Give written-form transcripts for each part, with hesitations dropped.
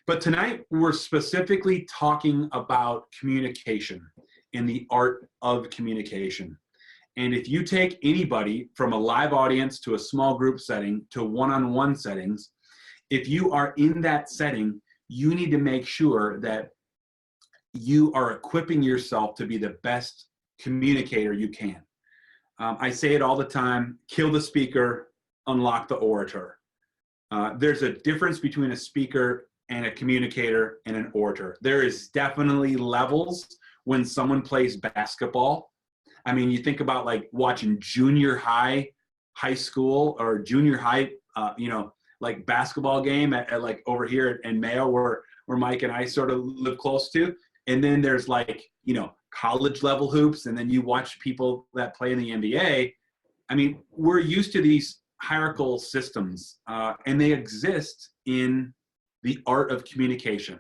But tonight we're specifically talking about communication and the art of communication. And if you take anybody from a live audience to a small group setting to one-on-one settings, if you are in that setting, you need to make sure that you are equipping yourself to be the best communicator you can. I say it all the time: kill the speaker, unlock the orator. There's a difference between a speaker and a communicator and an orator. There is definitely levels when someone plays basketball. I mean, you think about like watching junior high school or junior high, like basketball game at like over here in Mayo where Mike and I sort of live close to. And then there's like, college level hoops. And then you watch people that play in the NBA. I mean, we're used to these hierarchical systems and they exist in the art of communication.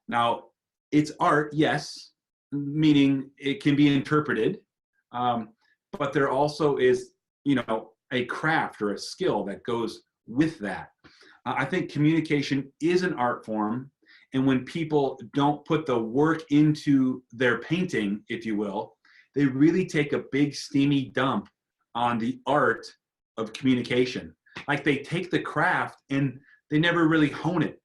Now, it's art, yes, meaning it can be interpreted, but there also is, a craft or a skill that goes with that. I think communication is an art form, and when people don't put the work into their painting, if you will, they really take a big steamy dump on the art of communication. Like they take the craft and they never really hone it.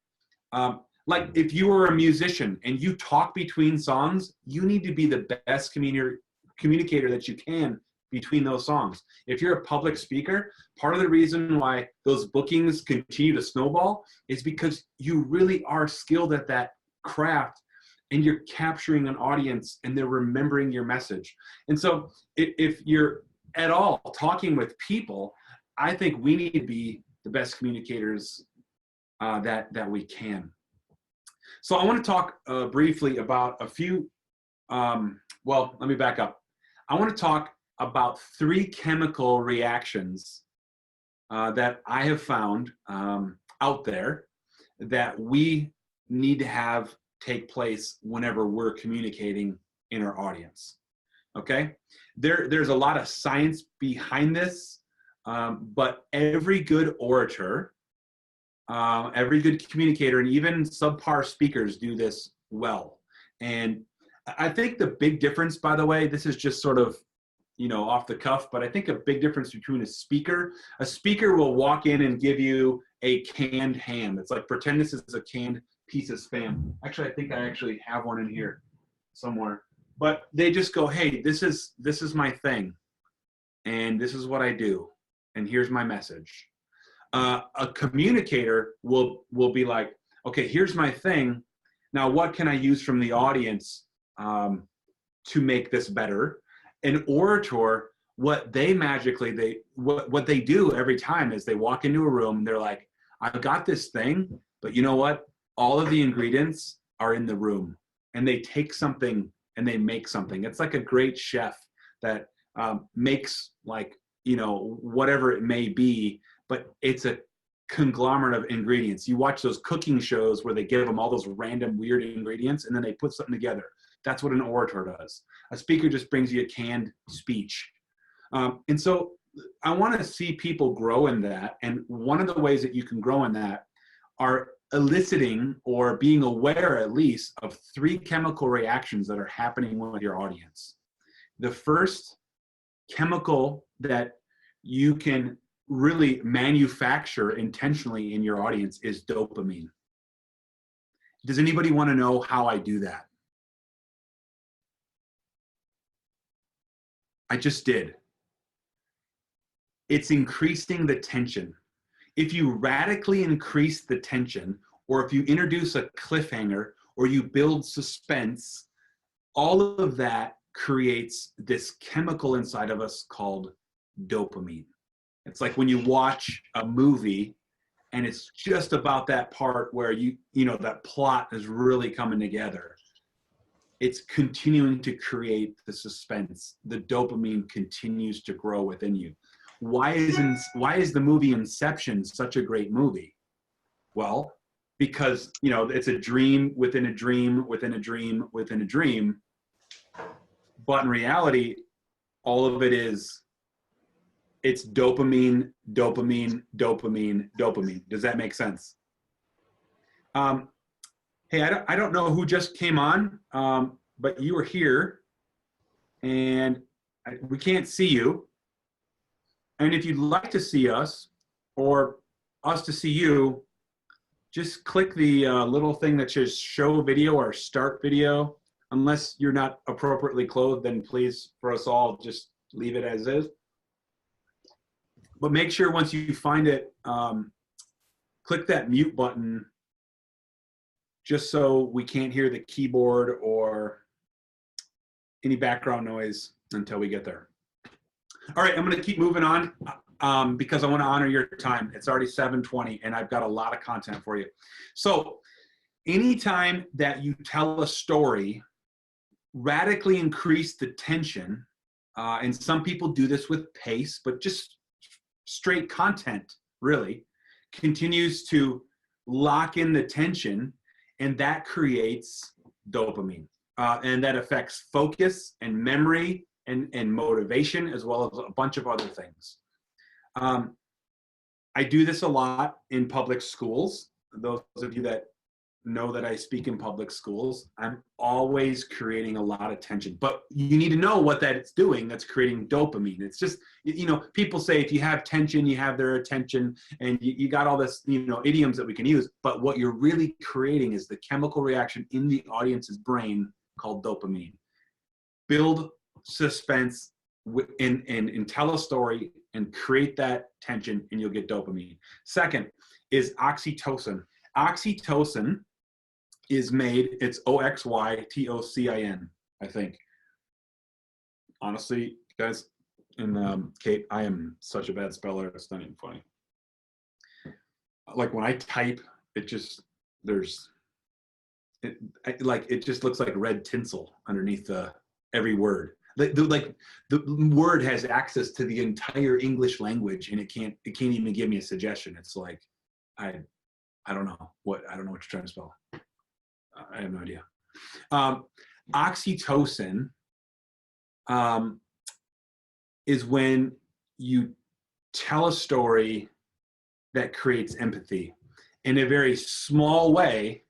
Like if you were a musician and you talk between songs, you need to be the best communicator that you can between those songs. If you're a public speaker, part of the reason why those bookings continue to snowball is because you really are skilled at that craft and you're capturing an audience and they're remembering your message. And so if you're at all talking with people, I think we need to be the best communicators that we can. So I want to talk briefly about a few, well, let me back up. I want to talk about 3 chemical reactions that I have found out there that we need to have take place whenever we're communicating in our audience. Okay? There's a lot of science behind this, but every good orator, every good communicator, and even subpar speakers do this well. And I think the big difference, by the way, this is just sort of, off the cuff, but I think a big difference between a speaker will walk in and give you a canned ham. It's like, pretend this is a canned piece of Spam. Actually, I think I actually have one in here somewhere. But they just go, hey, this is my thing, and this is what I do, and here's my message. A communicator will be like, okay, here's my thing. Now, what can I use from the audience to make this better? An orator, what they do every time is they walk into a room and they're like, I've got this thing, but you know what? All of the ingredients are in the room, and they take something and they make something. It's like a great chef that makes like, whatever it may be, but it's a conglomerate of ingredients. You watch those cooking shows where they give them all those random weird ingredients and then they put something together. That's what an orator does. A speaker just brings you a canned speech. And so I want to see people grow in that. And one of the ways that you can grow in that are eliciting or being aware at least of 3 chemical reactions that are happening with your audience. The first chemical that you can really manufacture intentionally in your audience is dopamine. Does anybody want to know how I do that? I just did. It's increasing the tension. If you radically increase the tension, or if you introduce a cliffhanger, or you build suspense, all of that creates this chemical inside of us called dopamine. It's like when you watch a movie and it's just about that part where that plot is really coming together. It's continuing to create the suspense. The dopamine continues to grow within you. Why is the movie Inception such a great movie? Well, because it's a dream within a dream within a dream within a dream. But in reality, all of it it's dopamine, dopamine, dopamine, dopamine. Does that make sense? Hey, I don't know who just came on, but you were here, and we can't see you. And if you'd like to see us, or us to see you, just click the little thing that says show video or start video. Unless you're not appropriately clothed, then please, for us all, just leave it as is. But make sure once you find it, click that mute button, just so we can't hear the keyboard or any background noise until we get there. All right, I'm going to keep moving on because I want to honor your time. It's already 7:20 and I've got a lot of content for you. So anytime that you tell a story, radically increase the tension. And some people do this with pace, but just straight content really continues to lock in the tension, and that creates dopamine. And that affects focus and memory and motivation, as well as a bunch of other things. I do this a lot in public schools. Those of you that know that I speak in public schools, I'm always creating a lot of tension. But you need to know what that's doing that's creating dopamine. It's just, you know, people say if you have tension, you have their attention, and you got all this, you know, idioms that we can use. But what you're really creating is the chemical reaction in the audience's brain called dopamine. Build suspense and tell a story and create that tension, and you'll get dopamine. Second is oxytocin. Oxytocin is made, it's Oxytocin, I think. Honestly, guys, in Kate, I am such a bad speller, it's not even funny. Like when I type, it just, it just looks like red tinsel underneath every word. Like the word has access to the entire English language, and it can't even give me a suggestion. It's like, I don't know what you're trying to spell. I have no idea. Oxytocin is when you tell a story that creates empathy. In a very small way,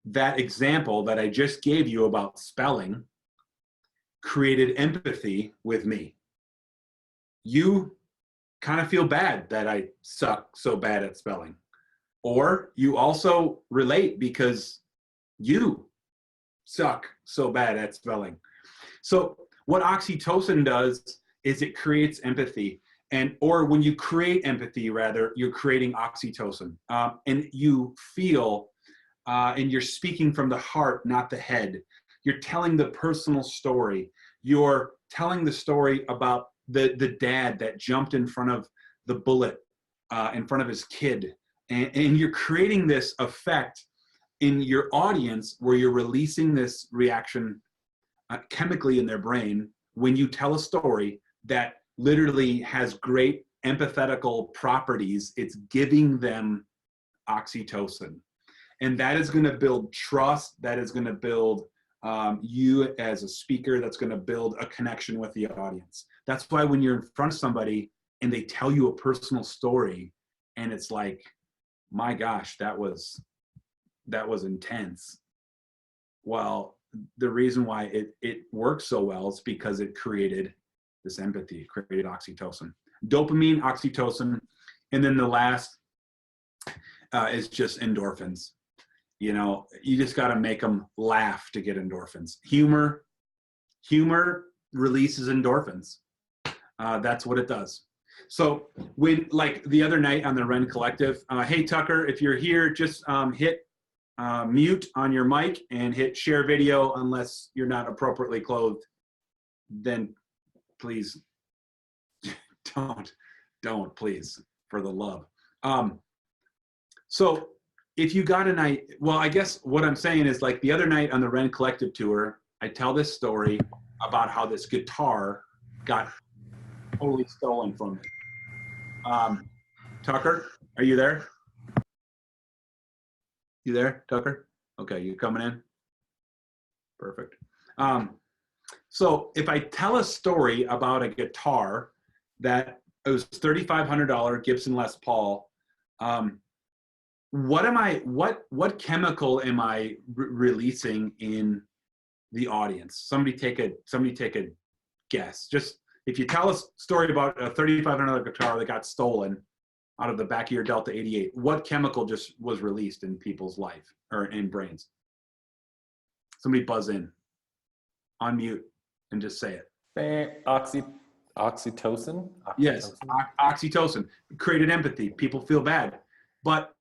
that example that I just gave you about spelling created empathy with me. You kind of feel bad that I suck so bad at spelling. Or you also relate because you suck so bad at spelling. So what oxytocin does is it creates empathy. Or when you create empathy, rather, you're creating oxytocin. And you feel, and you're speaking from the heart, not the head. You're telling the personal story. You're telling the story about the dad that jumped in front of the bullet, in front of his kid. And you're creating this effect in your audience where you're releasing this reaction chemically in their brain when you tell a story that literally has great empathetical properties. It's giving them oxytocin. And that is going to build trust. That is going to build you as a speaker. That's going to build a connection with the audience. That's why when you're in front of somebody and they tell you a personal story and it's like, my gosh, that was intense. Well, the reason why it works so well is because it created this empathy, it created oxytocin. Dopamine, oxytocin, and then the last is just endorphins. You know, you just got to make them laugh to get endorphins. Humor releases endorphins. That's what it does. So when, like the other night on the Ren Collective, hey Tucker, if you're here, just hit mute on your mic and hit share video unless you're not appropriately clothed. Then please don't please, for the love. So if you got a night, well, I guess what I'm saying is, like the other night on the Ren Collective tour, I tell this story about how this guitar got totally stolen from me. Tucker, are you there? You there, Tucker? Okay, you coming in? Perfect. So if I tell a story about a guitar that it was $3,500 Gibson Les Paul, what chemical am I releasing in the audience? Somebody take a guess. Just if you tell a story about a $3,500 guitar that got stolen out of the back of your Delta 88, what chemical just was released in people's life or in brains? Somebody buzz in, unmute, and just say it. Oxytocin? Yes, oxytocin. Created empathy. People feel bad. But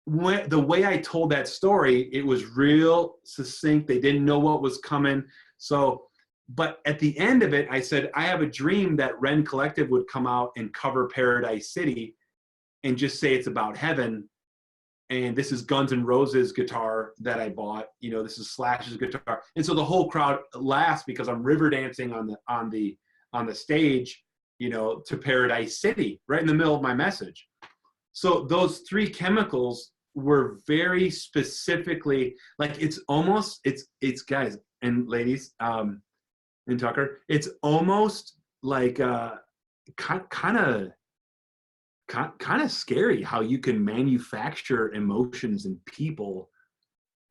the way I told that story, it was real succinct. They didn't know what was coming. So, but at the end of it, I said, I have a dream that Ren Collective would come out and cover Paradise City and just say it's about heaven. And this is Guns N' Roses guitar that I bought. You know, this is Slash's guitar. And so the whole crowd laughs because I'm river dancing on the stage, you know, to Paradise City, right in the middle of my message. So those three chemicals were very specifically, like, it's almost, it's guys and ladies, and Tucker, it's almost like kind of scary how you can manufacture emotions in people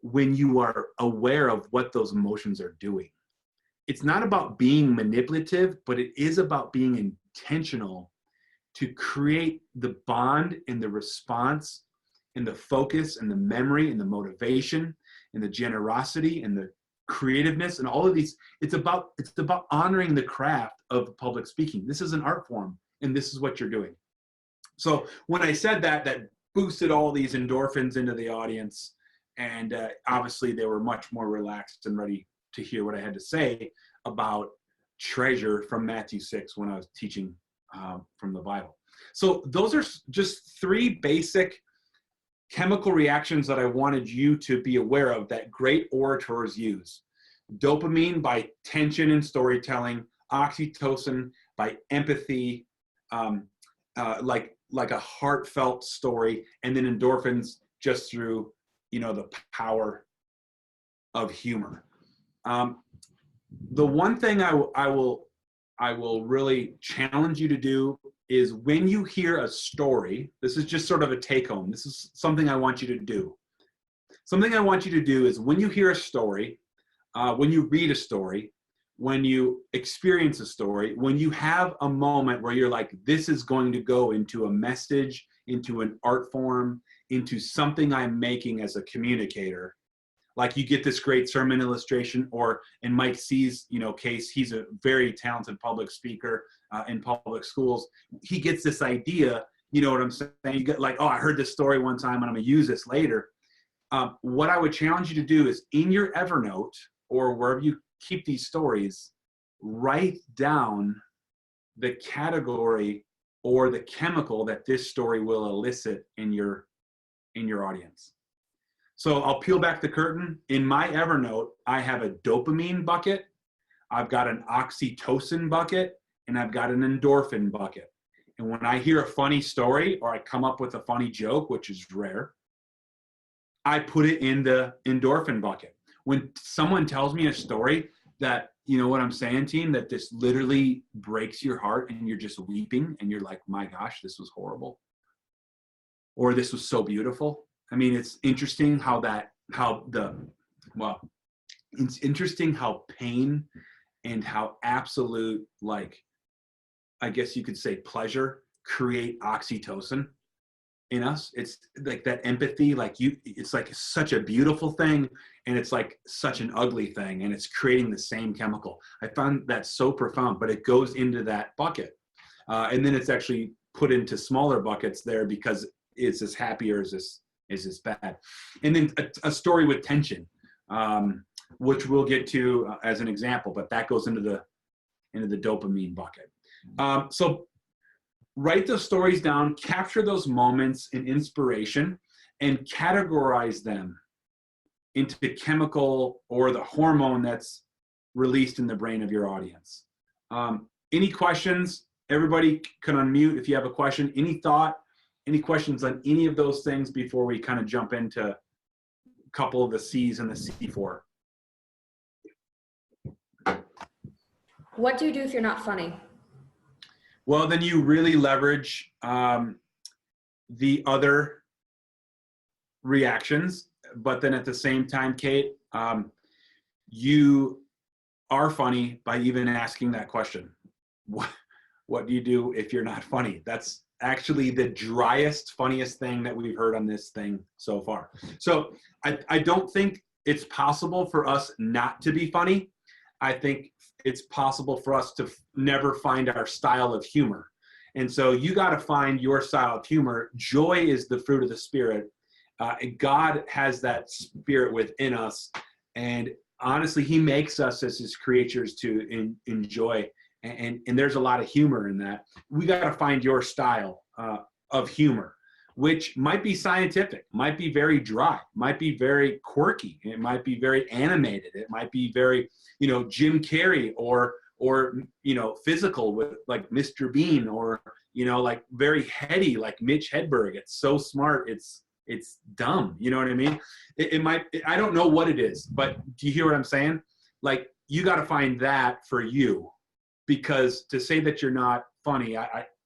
when you are aware of what those emotions are doing. It's not about being manipulative, but it is about being intentional to create the bond and the response and the focus and the memory and the motivation and the generosity and the creativeness and all of these. It's about honoring the craft of public speaking. This is an art form, and this is what you're doing. So when I said that, that boosted all these endorphins into the audience, and obviously they were much more relaxed and ready to hear what I had to say about treasure from Matthew 6 when I was teaching from the Bible. So those are just three basic chemical reactions that I wanted you to be aware of that great orators use. Dopamine by tension and storytelling, oxytocin by empathy, like a heartfelt story, and then endorphins just through, you know, the power of humor. The one thing I will really challenge you to do is when you hear a story, this is just sort of a take home. This is something I want you to do. Something I want you to do is when you hear a story, when you read a story, when you experience a story, when you have a moment where you're like, this is going to go into a message, into an art form, into something I'm making as a communicator. Like you get this great sermon illustration, or in Mike C's, you know, case, he's a very talented public speaker in public schools. He gets this idea, you know what I'm saying? You get like, oh, I heard this story one time and I'm gonna use this later. What I would challenge you to do is in your Evernote or wherever you keep these stories, write down the category or the chemical that this story will elicit in your audience. So I'll peel back the curtain. In my Evernote, I have a dopamine bucket, I've got an oxytocin bucket, and I've got an endorphin bucket. And when I hear a funny story or I come up with a funny joke, which is rare, I put it in the endorphin bucket. When someone tells me a story that, you know what I'm saying, team, that this literally breaks your heart and you're just weeping and you're like, my gosh, this was horrible. Or this was so beautiful. I mean, it's interesting it's interesting how pain and how absolute, like, I guess you could say pleasure create oxytocin in us. It's like that empathy, like it's like such a beautiful thing and it's like such an ugly thing and it's creating the same chemical. I found that so profound, but it goes into that bucket. And then it's actually put into smaller buckets there because is this happy or is this bad? And then a story with tension, which we'll get to as an example, but that goes into the dopamine bucket. So write those stories down, capture those moments in inspiration, and categorize them into the chemical or the hormone that's released in the brain of your audience. Any questions? Everybody can unmute if you have a question. Any thought? Any questions on any of those things before we kind of jump into a couple of the C's and the C4? What do you do if you're not funny? Well, then you really leverage the other reactions, but then at the same time, Kate, you are funny by even asking that question. What do you do if you're not funny? That's actually the driest, funniest thing that we've heard on this thing so far. So I don't think it's possible for us not to be funny. I think it's possible for us to never find our style of humor. And so you got to find your style of humor. Joy is the fruit of the Spirit. God has that Spirit within us. And honestly, he makes us as his creatures to enjoy. And there's a lot of humor in that. We got to find your style of humor, which might be scientific, might be very dry, might be very quirky. It might be very animated. It might be very, Jim Carrey or physical with like Mr. Bean, or, like very heady, like Mitch Hedberg. It's so smart. It's dumb. You know what I mean? I don't know what it is, but do you hear what I'm saying? Like, you got to find that for you, because to say that you're not funny,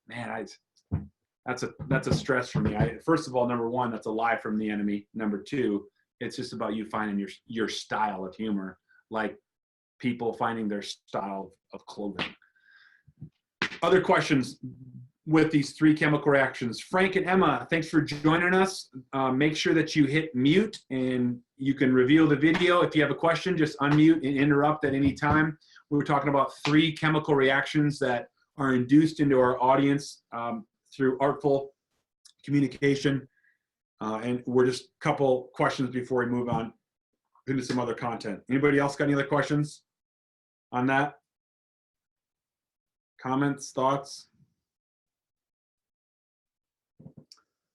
that's a stress for me. First of all, number one, that's a lie from the enemy. Number two, it's just about you finding your style of humor, like people finding their style of clothing. Other questions with these 3 chemical reactions. Frank and Emma, thanks for joining us. Make sure that you hit mute and you can reveal the video. If you have a question, just unmute and interrupt at any time. We're talking about 3 chemical reactions that are induced into our audience through artful communication. And we're just a couple questions before we move on into some other content. Anybody else got any other questions on that? Comments, thoughts?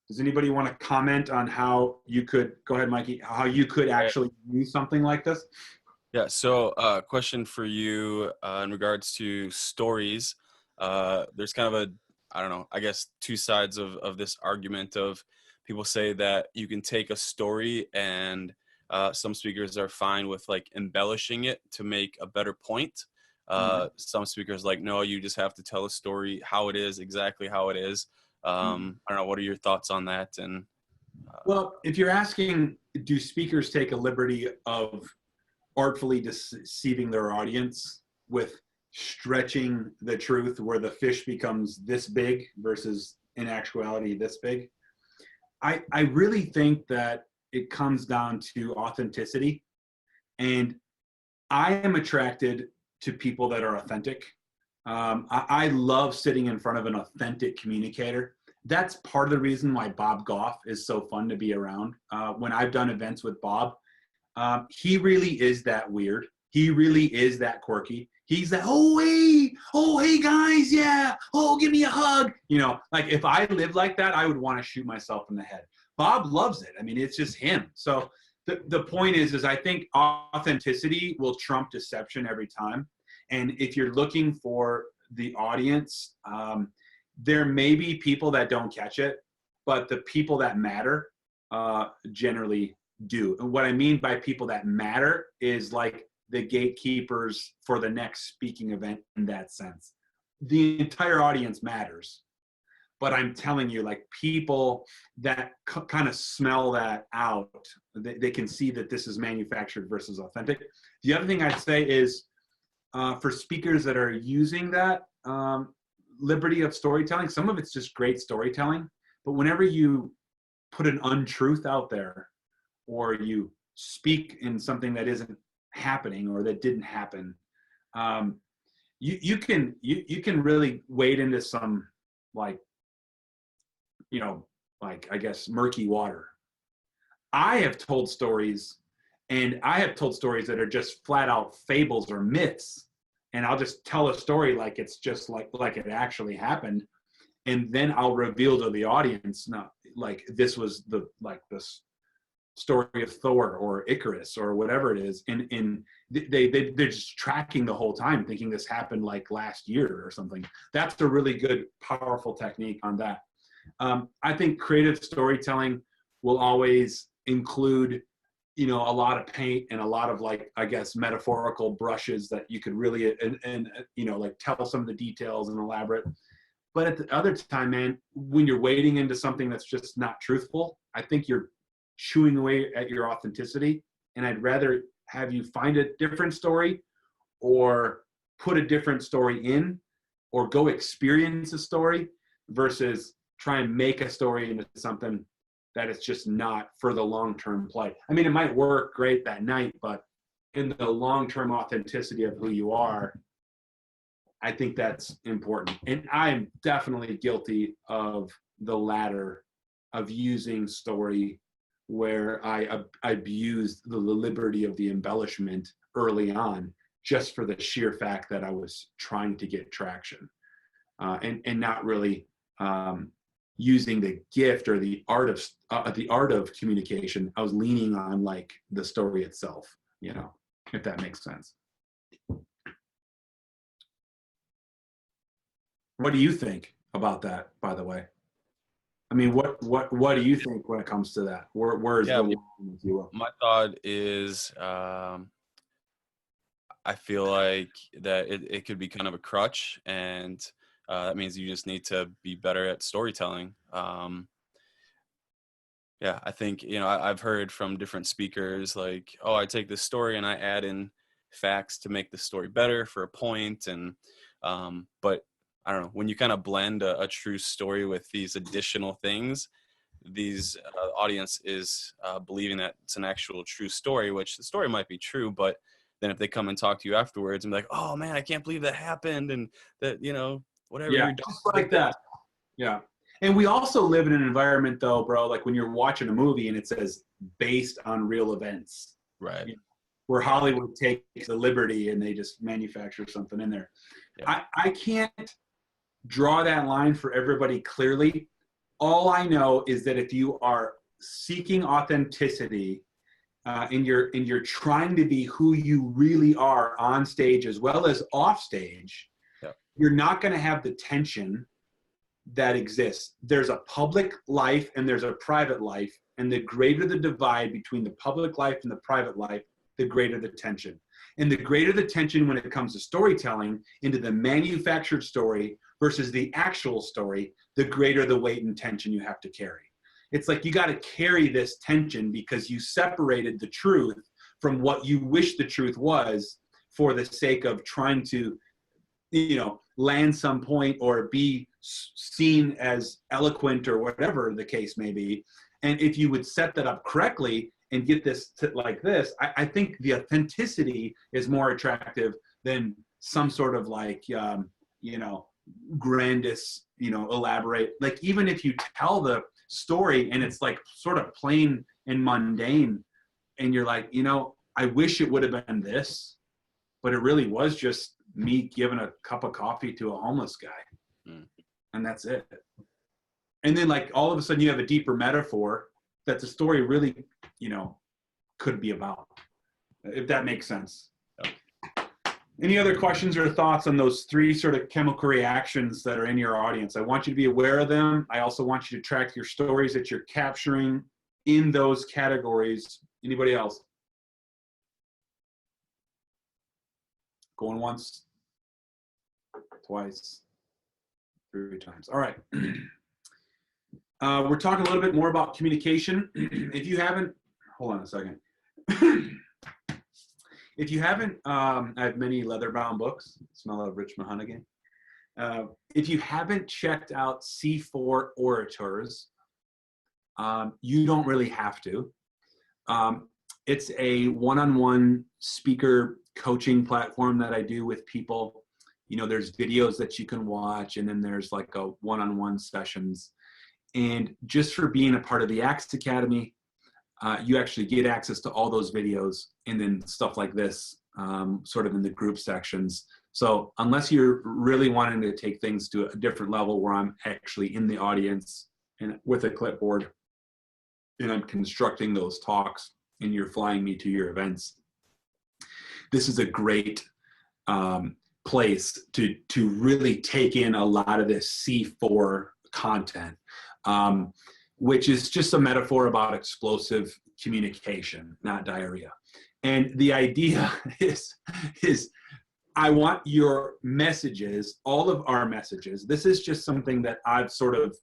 Does anybody want to comment on how you could, go ahead, Mikey, how you could actually use something like this? Yeah, so question for you in regards to stories. There's kind of I don't know, I guess 2 sides of this argument of people say that you can take a story and some speakers are fine with like embellishing it to make a better point. Some speakers like, no, you just have to tell a story how it is, exactly how it is. I don't know, what are your thoughts on that? And well, if you're asking, do speakers take a liberty of artfully deceiving their audience with stretching the truth where the fish becomes this big versus in actuality this big? I really think that it comes down to authenticity, and I am attracted to people that are authentic. I love sitting in front of an authentic communicator. That's part of the reason why Bob Goff is so fun to be around. When I've done events with Bob, he really is that weird. He really is that quirky. He's that, oh, hey guys, yeah, oh, give me a hug. Like if I lived like that, I would want to shoot myself in the head. Bob loves it. I mean, it's just him. So the point is I think authenticity will trump deception every time. And if you're looking for the audience, there may be people that don't catch it, but the people that matter generally do. And what I mean by people that matter is like the gatekeepers for the next speaking event in that sense. The entire audience matters, but I'm telling you, like people that kind of smell that out, they can see that this is manufactured versus authentic. The other thing I'd say is for speakers that are using that liberty of storytelling, some of it's just great storytelling, but whenever you put an untruth out there or you speak in something that isn't happening or that didn't happen, you can really wade into some like I guess murky water. I have told stories that are just flat out fables or myths, and I'll just tell a story like it's just like it actually happened, and then I'll reveal to the audience, not like this was this story of Thor or Icarus or whatever it is, and they're just tracking the whole time thinking this happened like last year or something. That's a really good, powerful technique on that. I think creative storytelling will always include a lot of paint and a lot of like, I guess, metaphorical brushes that you could really and like tell some of the details and elaborate. But at the other time, man, when you're wading into something that's just not truthful, I think you're chewing away at your authenticity. And I'd rather have you find a different story or put a different story in or go experience a story versus try and make a story into something that it's just not for the long-term play. I mean, it might work great that night, but in the long-term authenticity of who you are, I think that's important. And I'm definitely guilty of the latter, of using story where I abused the liberty of the embellishment early on, just for the sheer fact that I was trying to get traction, and not really using the gift or the art of communication. I was leaning on like the story itself, you know, if that makes sense. What do you think about that, by the way? I mean, what do you think when it comes to that? Where is the line, if you will? My thought is, I feel like that it could be kind of a crutch, and that means you just need to be better at storytelling. Yeah, I think, you know, I've heard from different speakers like, oh, I take this story and I add in facts to make the story better for a point. And, but I don't know, when you kind of blend a true story with these additional things, these audience is believing that it's an actual true story, which the story might be true, but then if they come and talk to you afterwards and be like, oh man, I can't believe that happened. And that, you know, whatever Yeah, you're doing. just like that. Yeah. And we also live in an environment though, bro, like when you're watching a movie and it says based on real events. Right. You know, where Hollywood takes the liberty and they just manufacture something in there. Yeah. I can't draw that line for everybody clearly. All I know is that if you are seeking authenticity, and you're trying to be who you really are on stage as well as off stage, yeah, you're not going to have the tension that exists. There's a public life and there's a private life, and the greater the divide between the public life and the private life, the greater the tension. And the greater the tension when it comes to storytelling into the manufactured story versus the actual story, the greater the weight and tension you have to carry. It's like you got to carry this tension because you separated the truth from what you wish the truth was for the sake of trying to, you know, land some point or be seen as eloquent or whatever the case may be. And if you would set that up correctly and get this to like this, I think the authenticity is more attractive than some sort of like, you know, grandest, you know, elaborate. Like even if you tell the story and it's like sort of plain and mundane and you're like, you know, I wish it would have been this, but it really was just me giving a cup of coffee to a homeless guy. And that's it. And then like all of a sudden you have a deeper metaphor that the story really, you know, could be about, if that makes sense. Any other questions or thoughts on those three sort of chemical reactions that are in your audience? I want you to be aware of them. I also want you to track your stories that you're capturing in those categories. Anybody else? Going once, twice, 3 times. All right. We're talking a little bit more about communication. If you haven't, hold on a second. If you haven't, I have many leather-bound books. Smell of rich mahogany. If you haven't checked out C4 Orators, you don't really have to. It's a one-on-one speaker coaching platform that I do with people. You know, there's videos that you can watch, and then there's like a one-on-one sessions. And just for being a part of the Axe Academy, you actually get access to all those videos and then stuff like this, sort of in the group sections. So unless you're really wanting to take things to a different level where I'm actually in the audience and with a clipboard and I'm constructing those talks and you're flying me to your events, this is a great place to really take in a lot of this C4 content. Which is just a metaphor about explosive communication, not diarrhea. And the idea is I want your messages, all of our messages. This is just something that I've sort of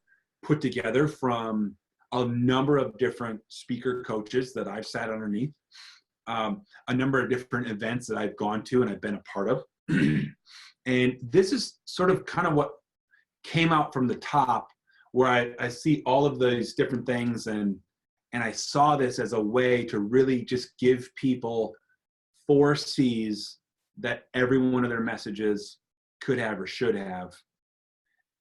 put together from a number of different speaker coaches that I've sat underneath, a number of different events that I've gone to and I've been a part of. And this is sort of kind of what came out from the top, where I see all of these different things, and I saw this as a way to really just give people 4 C's that every one of their messages could have or should have.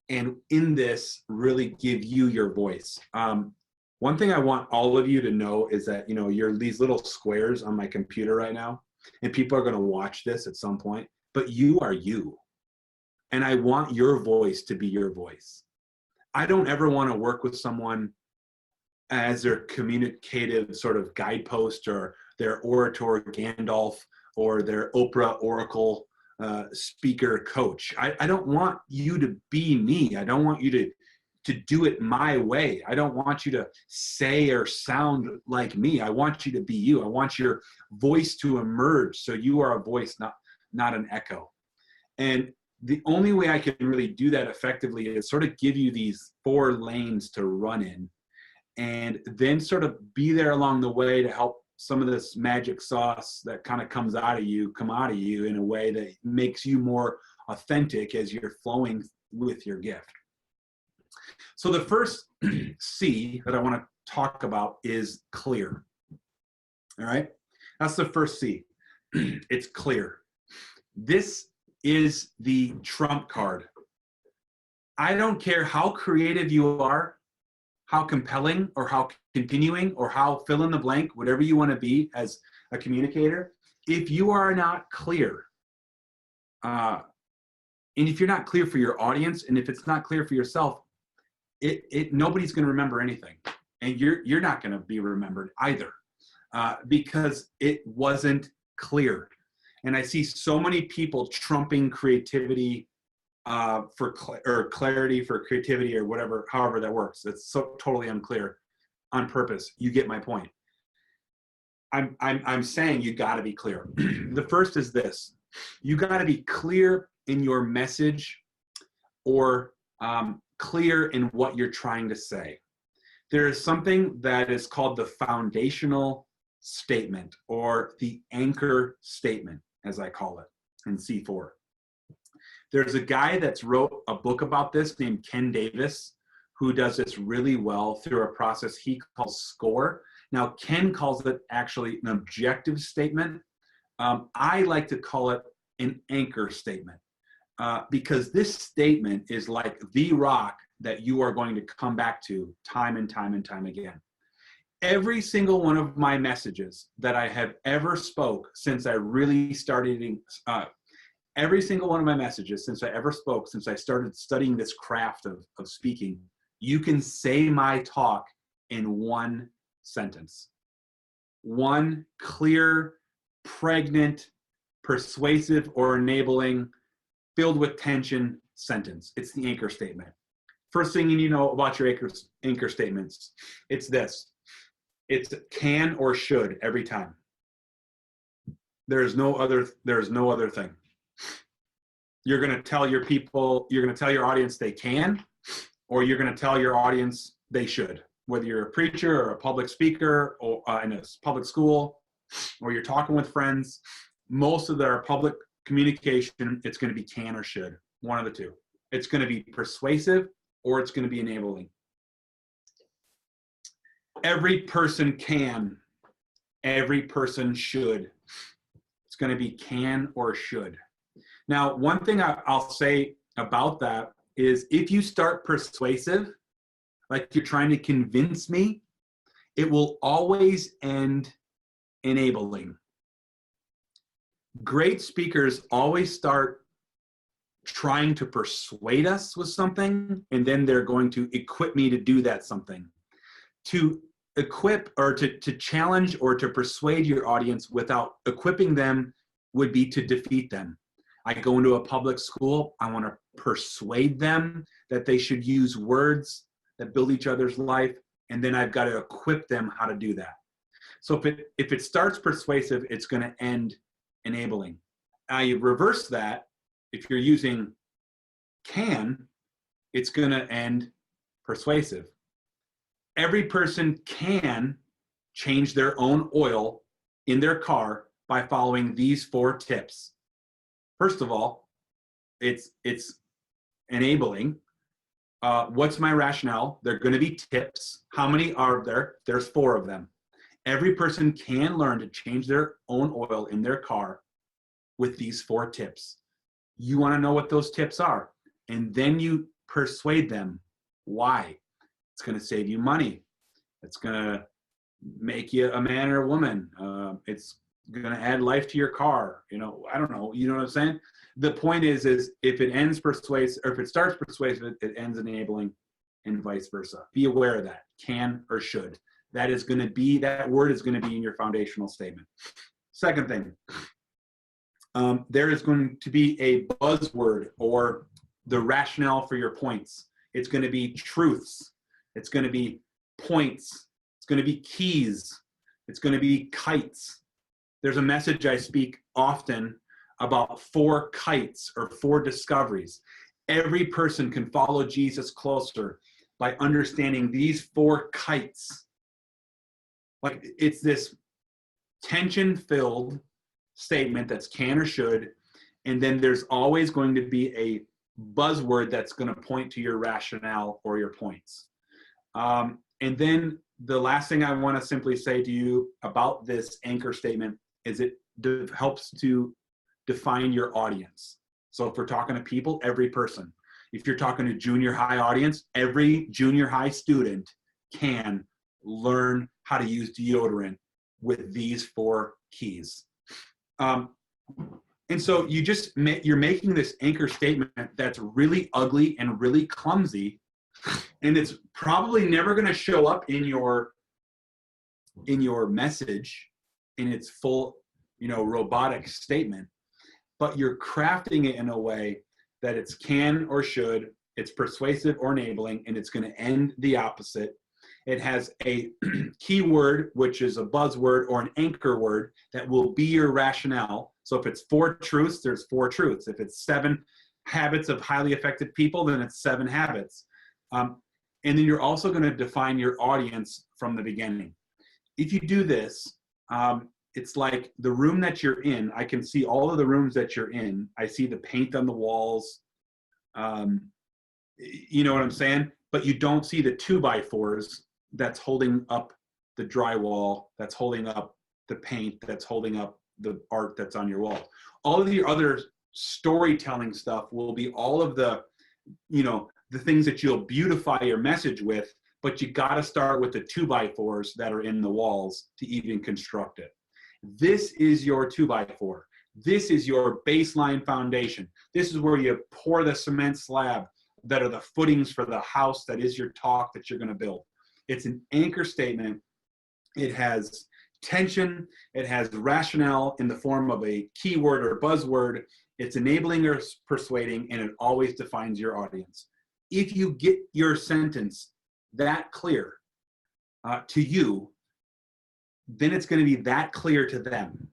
And in this, really give you your voice. One thing I want all of you to know is that, you're these little squares on my computer right now, and people are going to watch this at some point, but you are you. And I want your voice to be your voice. I don't ever want to work with someone as their communicative sort of guidepost, or their orator Gandalf, or their Oprah Oracle speaker coach. I don't want you to be me. I don't want you to do it my way. I don't want you to say or sound like me. I want you to be you. I want your voice to emerge, so you are a voice, not an echo. And the only way I can really do that effectively is sort of give you these 4 lanes to run in, and then sort of be there along the way to help some of this magic sauce that kind of come out of you in a way that makes you more authentic as you're flowing with your gift. So the first C that I want to talk about is clear. All right? That's the first C. It's clear. This is the trump card. I don't care how creative you are, how compelling, or how continuing, or how fill in the blank, whatever you want to be as a communicator. If you are not clear, and if you're not clear for your audience, and if it's not clear for yourself, nobody's going to remember anything, and you're not going to be remembered either, because it wasn't clear. And I see so many people trumping creativity for clarity for creativity, or whatever, however that works. It's so totally unclear on purpose. You get my point. I'm saying you got to be clear. The first is this: you got to be clear in your message, or clear in what you're trying to say. There is something that is called the foundational statement, or the anchor statement, as I call it, in C4. There's a guy that's wrote a book about this named Ken Davis, who does this really well through a process he calls SCORE. Now, Ken calls it actually an objective statement. I like to call it an anchor statement, because this statement is like the rock that you are going to come back to time and time and time again. Every single one of my messages that I have ever spoke since I really started, every single one of my messages since I ever spoke, since I started studying this craft of speaking, you can say my talk in one sentence. One clear, pregnant, persuasive, or enabling, filled with tension sentence. It's the anchor statement. First thing you need to know about your anchor statements, it's this. It's can or should every time. There's no other thing. You're going to tell your people, you're going to tell your audience they can, or you're going to tell your audience they should. Whether you're a preacher or a public speaker, or in a public school, or you're talking with friends, most of their public communication, it's going to be can or should. One of the two. It's going to be persuasive, or it's going to be enabling. Every person can. Every person should. It's going to be can or should. Now, one thing I'll say about that is, if you start persuasive, like you're trying to convince me, it will always end enabling. Great speakers always start trying to persuade us with something, and then they're going to equip me to do that something. To equip, or to challenge, or to persuade your audience without equipping them would be to defeat them. I go into a public school, I want to persuade them that they should use words that build each other's life, and then I've got to equip them how to do that. So if it starts persuasive, it's going to end enabling. Now you reverse that. If you're using can, it's going to end persuasive. every person can change their own oil in their car by following these 4 tips. First of all, it's enabling. What's my rationale? They're going to be tips. How many are there? There's 4 of them. Every person can learn to change their own oil in their car with these 4 tips. You want to know what those tips are, and then you persuade them why. It's going to save you money. It's going to make you a man or a woman. It's going to add life to your car. You know, I don't know. You know what I'm saying? The point is if it ends persuasive, or if it starts persuasive, it ends enabling, and vice versa. Be aware of that. Can or should. That is going to be, that word is going to be in your foundational statement. Second thing, there is going to be a buzzword or the rationale for your points. It's going to be truths. It's going to be points. It's going to be keys. It's going to be kites. There's a message I speak often about 4 kites or 4 discoveries. Every person can follow Jesus closer by understanding these 4 kites. Like, it's this tension-filled statement that's can or should, and then there's always going to be a buzzword that's going to point to your rationale or your points. And then the last thing I want to simply say to you about this anchor statement is it helps to define your audience. So if we're talking to people, every person. If you're talking to junior high audience, every junior high student can learn how to use deodorant with these 4 keys. And so you're making this anchor statement that's really ugly and really clumsy, and it's probably never going to show up in your message in its full, robotic statement, but you're crafting it in a way that it's can or should, it's persuasive or enabling, and it's going to end the opposite. It has a keyword, which is a buzzword or an anchor word that will be your rationale. So if it's 4 truths, there's 4 truths. If it's 7 habits of highly effective people, then it's 7 habits. And then you're also going to define your audience from the beginning. If you do this, it's like the room that you're in. I can see all of the rooms that you're in. I see the paint on the walls. You know what I'm saying? But you don't see the 2x4s that's holding up the drywall, that's holding up the paint, that's holding up the art that's on your wall. All of your other storytelling stuff will be all of the, the things that you'll beautify your message with, but you got to start with the 2x4s that are in the walls to even construct it. This is your 2x4. This is your baseline foundation. This is where you pour the cement slab that are the footings for the house that is your talk that you're going to build. It's an anchor statement. It has tension. It has rationale in the form of a keyword or buzzword. It's enabling or persuading, and it always defines your audience. If you get your sentence that clear to you, then it's going to be that clear to them,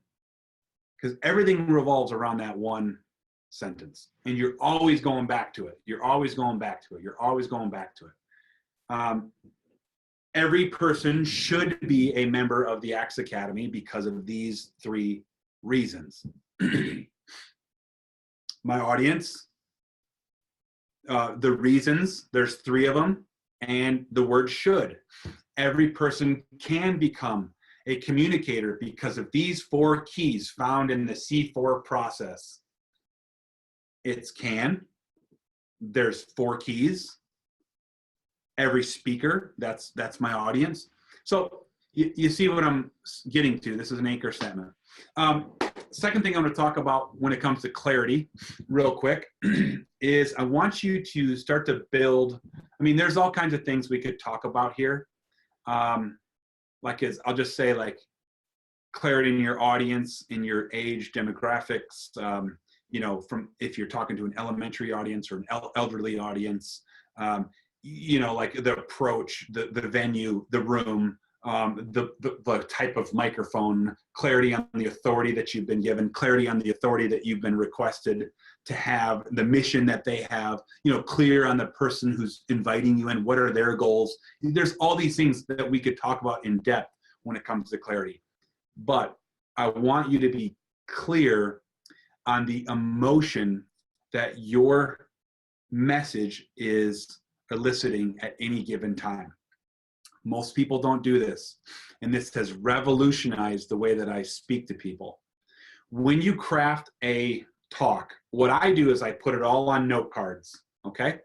because everything revolves around that one sentence, and you're always going back to it. You're always going back to it. You're always going back to it. Every person should be a member of the Axe Academy because of these 3 reasons. My audience, the reasons, there's 3 of them, and the word should. Every person can become a communicator because of these 4 keys found in the C4 process. It's can, there's 4 keys. Every speaker, that's my audience. So you see what I'm getting to. This is an anchor statement. Second thing I'm going to talk about when it comes to clarity real quick is I want you to start to build. There's all kinds of things we could talk about here. I'll just say, like, clarity in your audience, in your age demographics, from if you're talking to an elementary audience or an elderly audience, like the approach, the venue, the room, the type of microphone, clarity on the authority that you've been given, clarity on the authority that you've been requested to have, the mission that they have, clear on the person who's inviting you in, what are their goals. There's all these things that we could talk about in depth when it comes to clarity. But I want you to be clear on the emotion that your message is eliciting at any given time. Most people don't do this, and this has revolutionized the way that I speak to people. When you craft a talk, what I do is I put it all on note cards, okay?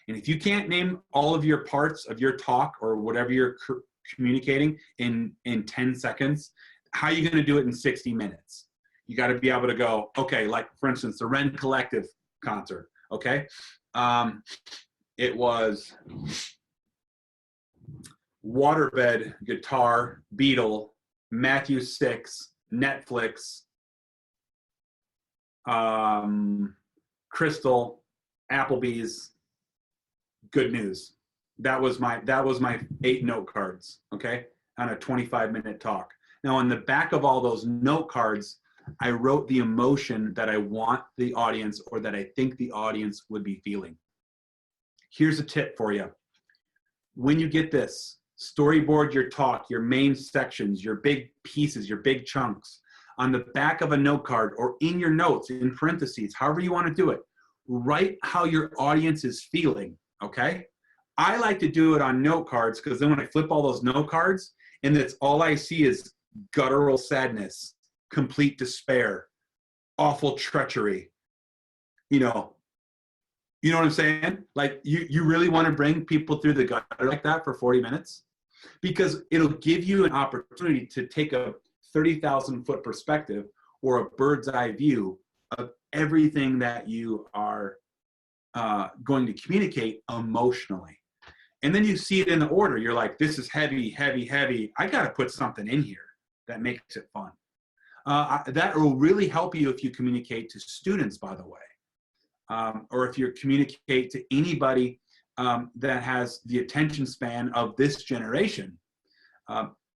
And if you can't name all of your parts of your talk or whatever you're communicating in 10 seconds, how are you going to do it in 60 minutes? You got to be able to go, okay, like for instance, the Ren Collective concert, okay? It was Waterbed, guitar, Beatle, Matthew 6, Netflix, Crystal, Applebee's, Good News. That was my 8 note cards, okay, on a 25-minute talk. Now, on the back of all those note cards, I wrote the emotion that I want the audience, or that I think the audience would be feeling. Here's a tip for you. When you get this, storyboard your talk, your main sections, your big pieces, your big chunks. On the back of a note card or in your notes, in parentheses, however you want to do it, write how your audience is feeling, okay? I like to do it on note cards because then when I flip all those note cards, and that's all I see is guttural sadness, complete despair, awful treachery, you know what I'm saying? Like you really want to bring people through the gutter like that for 40 minutes? Because it'll give you an opportunity to take a 30,000 foot perspective or a bird's eye view of everything that you are going to communicate emotionally. And then you see it in the order. You're like, this is heavy, heavy, heavy. I got to put something in here that makes it fun. That will really help you if you communicate to students, by the way. Or if you communicate to anybody that has the attention span of this generation,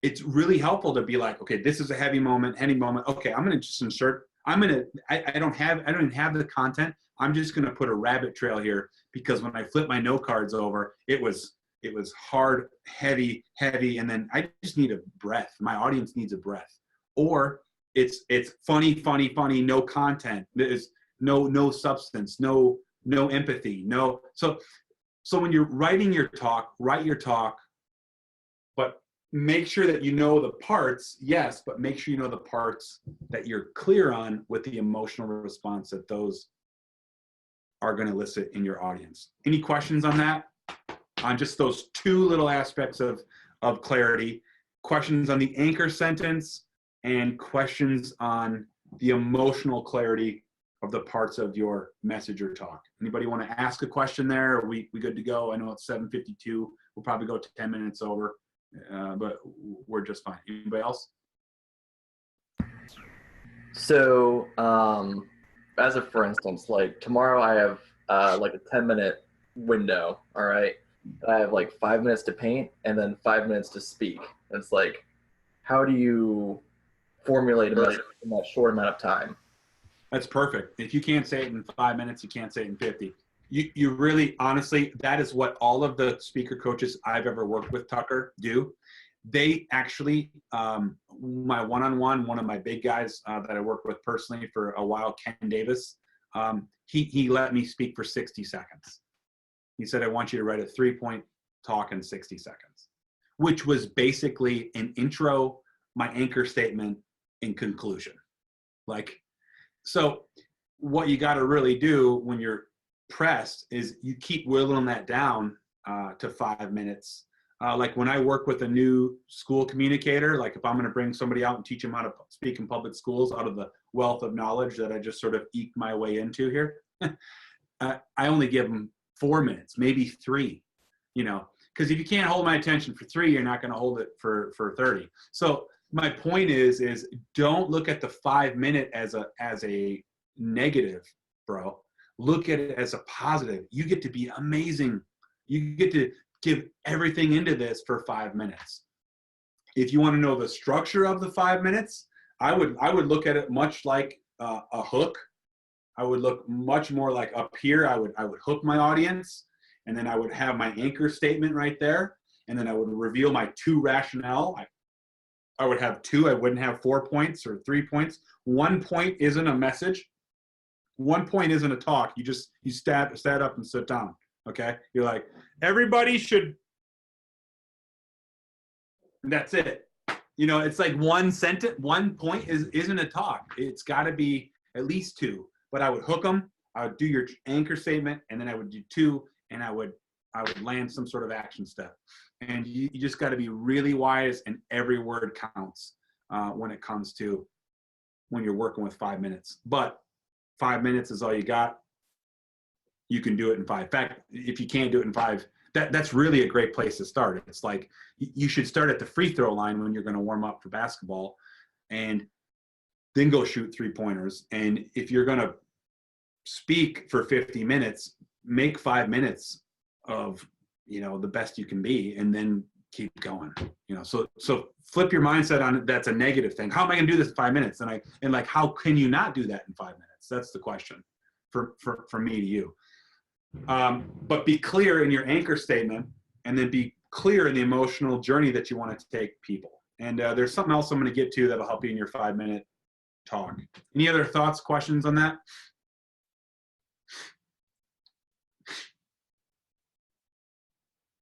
it's really helpful to be like, okay, this is a heavy moment, Okay, I'm going to just insert. I don't even have the content. I'm just going to put a rabbit trail here because when I flip my note cards over, it was hard, heavy, and then I just need a breath. My audience needs a breath. Or it's funny, no content. There's no substance, no empathy, no. So when you're writing your talk, write your talk, but make sure that you know the parts, yes, but make sure you know the parts that you're clear on with the emotional response that those are going to elicit in your audience. Any questions on that? On just those two little aspects of clarity, questions on the anchor sentence and questions on the emotional clarity of the parts of your message or talk. Anybody want to ask a question there? Are we good to go? I know it's 7:52. We'll probably go to 10 minutes over, but we're just fine. Anybody else? So, as a for instance, like tomorrow I have like a 10-minute window, all right? I have like 5 minutes to paint and then 5 minutes to speak. And it's like, how do you formulate a message in that short amount of time? That's perfect. If you can't say it in 5 minutes, you can't say it in 50. You really, honestly, that is what all of the speaker coaches I've ever worked with, Tucker, do. They actually, my one-on-one, one of my big guys that I worked with personally for a while, Ken Davis, he let me speak for 60 seconds. He said, I want you to write a 3-point talk in 60 seconds, which was basically an intro, my anchor statement, and conclusion. Like, so what you got to really do when you're pressed is you keep whittling that down to 5 minutes. Like when I work with a new school communicator, like if I'm going to bring somebody out and teach them how to speak in public schools out of the wealth of knowledge that I just sort of eked my way into here, I only give them 4 minutes, maybe 3, because if you can't hold my attention for 3, you're not going to hold it for 30. So my point is don't look at the 5 minute as a negative, bro. Look at it as a positive. You get to be amazing. You get to give everything into this for 5 minutes. if you want to know the structure of the 5 minutes, I would look at it much like a hook. I would look much more like up here. I would hook my audience, and then I would have my anchor statement right there, and then I would reveal my 2 rationale. I would have 2. I wouldn't have 4 points or 3 points. 1 point isn't a message. 1 point isn't a talk. You stand up and sit down. Okay, you're like, everybody should. That's it. You know, it's like 1 sentence. 1 point isn't a talk. It's got to be at least 2. But I would hook them. I would do your anchor statement, and then I would do 2, and I would land some sort of action step. And you just got to be really wise, and every word counts when it comes to when you're working with 5 minutes. But 5 minutes is all you got. You can do it in 5. In fact, if you can't do it in 5, that's really a great place to start. It's like you should start at the free throw line when you're going to warm up for basketball, and then go shoot 3-pointers. And if you're going to speak for 50 minutes, make 5 minutes of, you know, the best you can be, and then keep going. You know, so flip your mindset on it. That's a negative thing. How am I going to do this in 5 minutes? And like, how can you not do that in 5 minutes? That's the question for me to you. But be clear in your anchor statement, and then be clear in the emotional journey that you want to take people. And there's something else I'm going to get to that'll help you in your 5-minute talk. Any other thoughts, questions on that?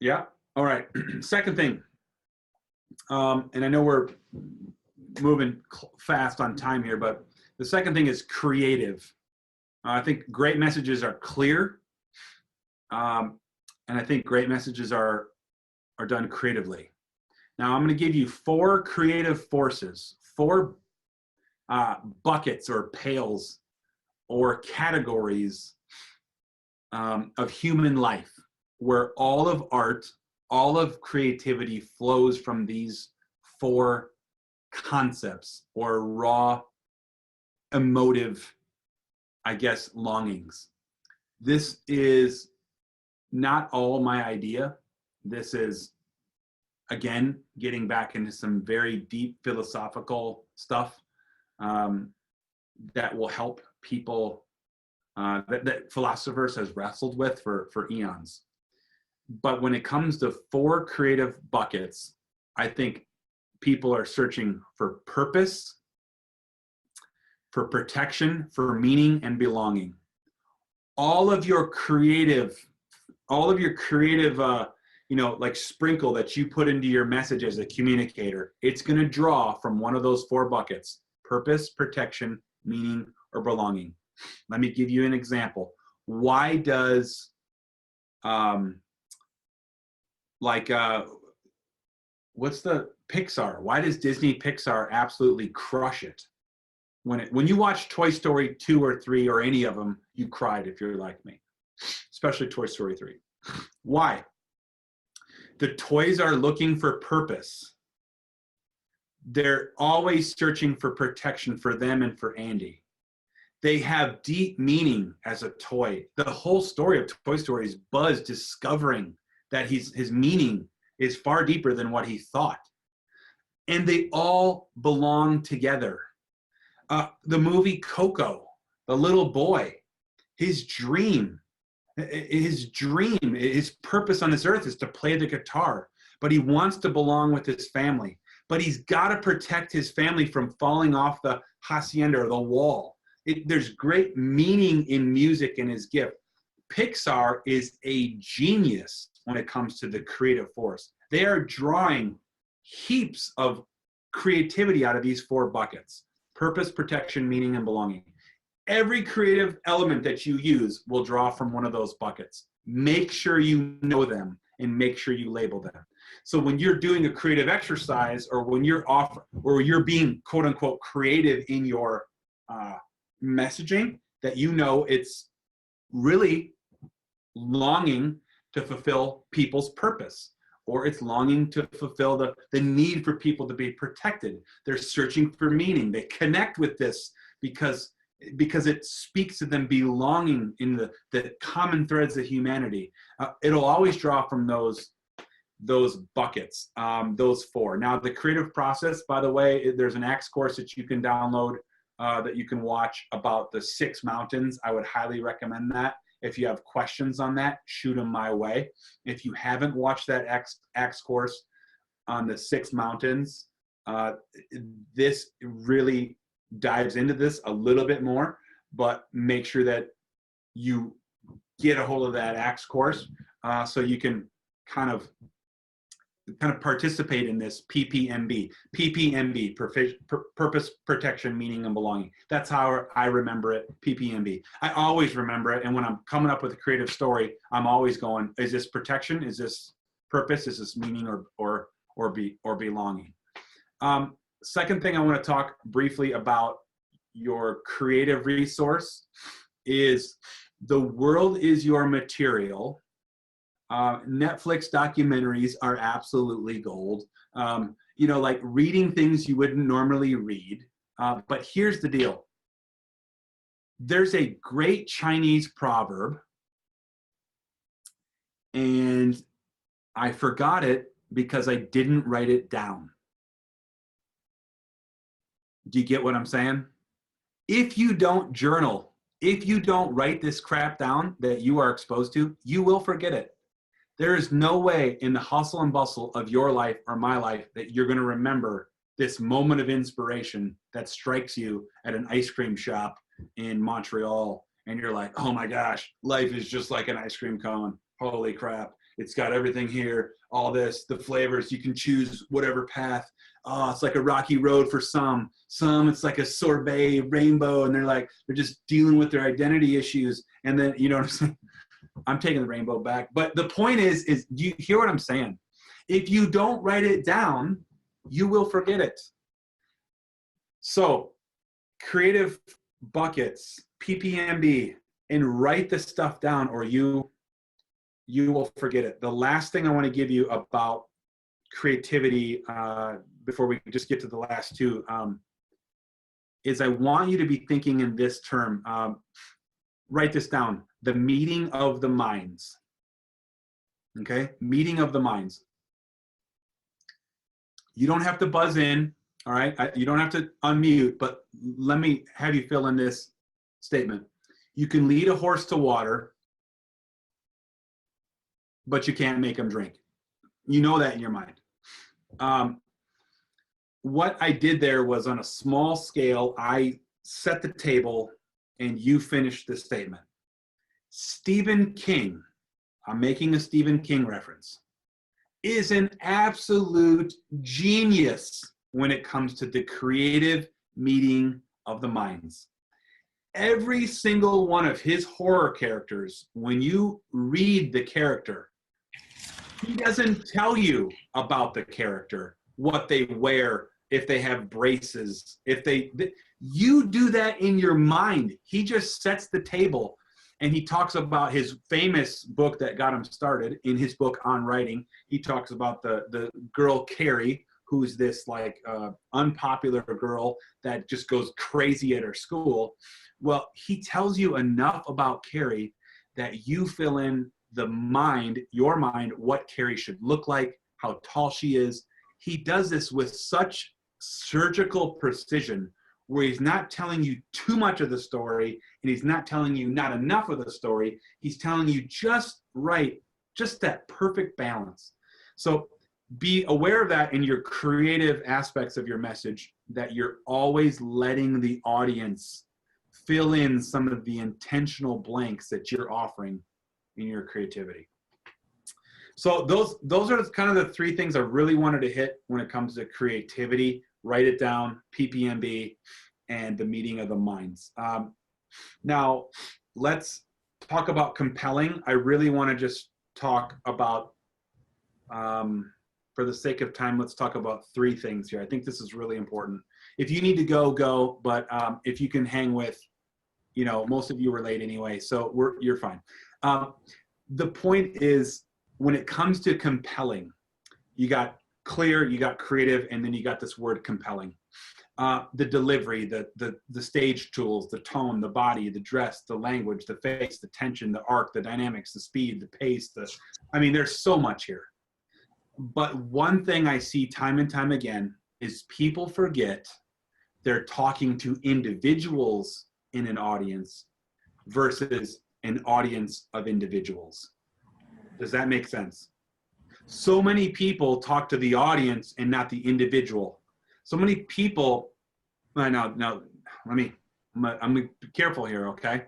Yeah. All right. Second thing, and I know we're moving fast on time here, but the second thing is creative. I think great messages are clear, and I think great messages are done creatively. Now, I'm going to give you 4 creative forces, 4 buckets or pails or categories of human life, where all of art, all of creativity flows from these 4 concepts or raw emotive, I guess, longings. This is not all my idea. This is, again, getting back into some very deep philosophical stuff that will help people that philosophers has wrestled with for eons. But when it comes to 4 creative buckets, I think people are searching for purpose, for protection, for meaning and belonging. All of your creative, you know, like sprinkle that you put into your message as a communicator, it's going to draw from one of those 4 buckets: purpose, protection, meaning, or belonging. Let me give you an example. Why does what's the Pixar? Why does Disney Pixar absolutely crush it? When you watch Toy Story 2 or 3 or any of them, you cried if you're like me, especially Toy Story 3. Why? The toys are looking for purpose. They're always searching for protection for them and for Andy. They have deep meaning as a toy. The whole story of Toy Story is Buzz discovering that his meaning is far deeper than what he thought. And they all belong together. The movie Coco, the little boy, his purpose on this earth is to play the guitar, but he wants to belong with his family. But he's got to protect his family from falling off the hacienda or the wall. There's great meaning in music and his gift. Pixar is a genius when it comes to the creative force. They are drawing heaps of creativity out of these 4 buckets: purpose, protection, meaning, and belonging. Every creative element that you use will draw from one of those buckets. Make sure you know them and make sure you label them. So when you're doing a creative exercise, or when you're being quote unquote creative in your messaging, that you know it's really longing to fulfill people's purpose, or it's longing to fulfill the need for people to be protected. They're searching for meaning. They connect with this because it speaks to them belonging in the common threads of humanity. It'll always draw from those those buckets, those four. Now, the creative process, by the way, there's an Axe course that you can download that you can watch about the 6 mountains. I would highly recommend that. If you have questions on that, shoot them my way. If you haven't watched that Axe course on the 6 mountains, this really dives into this a little bit more, but make sure that you get a hold of that Axe course so you can kind of participate in this PPMB. PPMB, purpose, protection, meaning, and belonging. That's how I remember it, PPMB. I always remember it, and when I'm coming up with a creative story, I'm always going, is this protection? Is this purpose? Is this meaning or belonging? Second thing I want to talk briefly about your creative resource is the world is your material. Netflix documentaries are absolutely gold. You know, like reading things you wouldn't normally read. But here's the deal. There's a great Chinese proverb, and I forgot it because I didn't write it down. Do you get what I'm saying? If you don't journal, if you don't write this crap down that you are exposed to, you will forget it. There is no way in the hustle and bustle of your life or my life that you're going to remember this moment of inspiration that strikes you at an ice cream shop in Montreal. And you're like, oh my gosh, life is just like an ice cream cone. Holy crap. It's got everything here, all this, the flavors. You can choose whatever path. Oh, it's like a rocky road for some. Some, it's like a sorbet rainbow. And they're just dealing with their identity issues. And then, you know what I'm saying? I'm taking the rainbow back. But the point is you hear what I'm saying? If you don't write it down, you will forget it. So creative buckets, PPMB, and write the stuff down or you will forget it. The last thing I want to give you about creativity before we just get to the last two is I want you to be thinking in this term. Write this down. The meeting of the minds. Okay? Meeting of the minds. You don't have to buzz in, all right? You don't have to unmute, but let me have you fill in this statement. You can lead a horse to water, but you can't make him drink. You know that in your mind. What I did there was on a small scale, I set the table and you finished the statement. Stephen King, I'm making a Stephen King reference, is an absolute genius when it comes to the creative meeting of the minds. Every single one of his horror characters, when you read the character, he doesn't tell you about the character, what they wear, if they have braces, you do that in your mind. He just sets the table and he talks about his famous book that got him started. In his book on writing, he talks about the girl Carrie, who's this unpopular girl that just goes crazy at her school. Well, he tells you enough about Carrie that you fill in the mind, your mind, what Carrie should look like, how tall she is. He does this with such surgical precision where he's not telling you too much of the story and he's not telling you not enough of the story. He's telling you just right, just that perfect balance. So be aware of that in your creative aspects of your message, that you're always letting the audience fill in some of the intentional blanks that you're offering in your creativity. So those are kind of the 3 things I really wanted to hit when it comes to creativity. Write it down, PPMB, and the meeting of the minds. Now, let's talk about compelling. I really want to just talk about, for the sake of time, let's talk about 3 things here. I think this is really important. If you need to go, go, but if you can hang with, you know, most of you were late anyway, so you're fine. The point is, when it comes to compelling, you got clear, you got creative, and then you got this word compelling. The delivery, the stage tools, the tone, the body, the dress, the language, the face, the tension, the arc, the dynamics, the speed, the pace, I mean, there's so much here. But one thing I see time and time again is people forget they're talking to individuals in an audience versus an audience of individuals. Does that make sense? So many people talk to the audience and not the individual. So many people, now, I'm gonna be careful here, okay?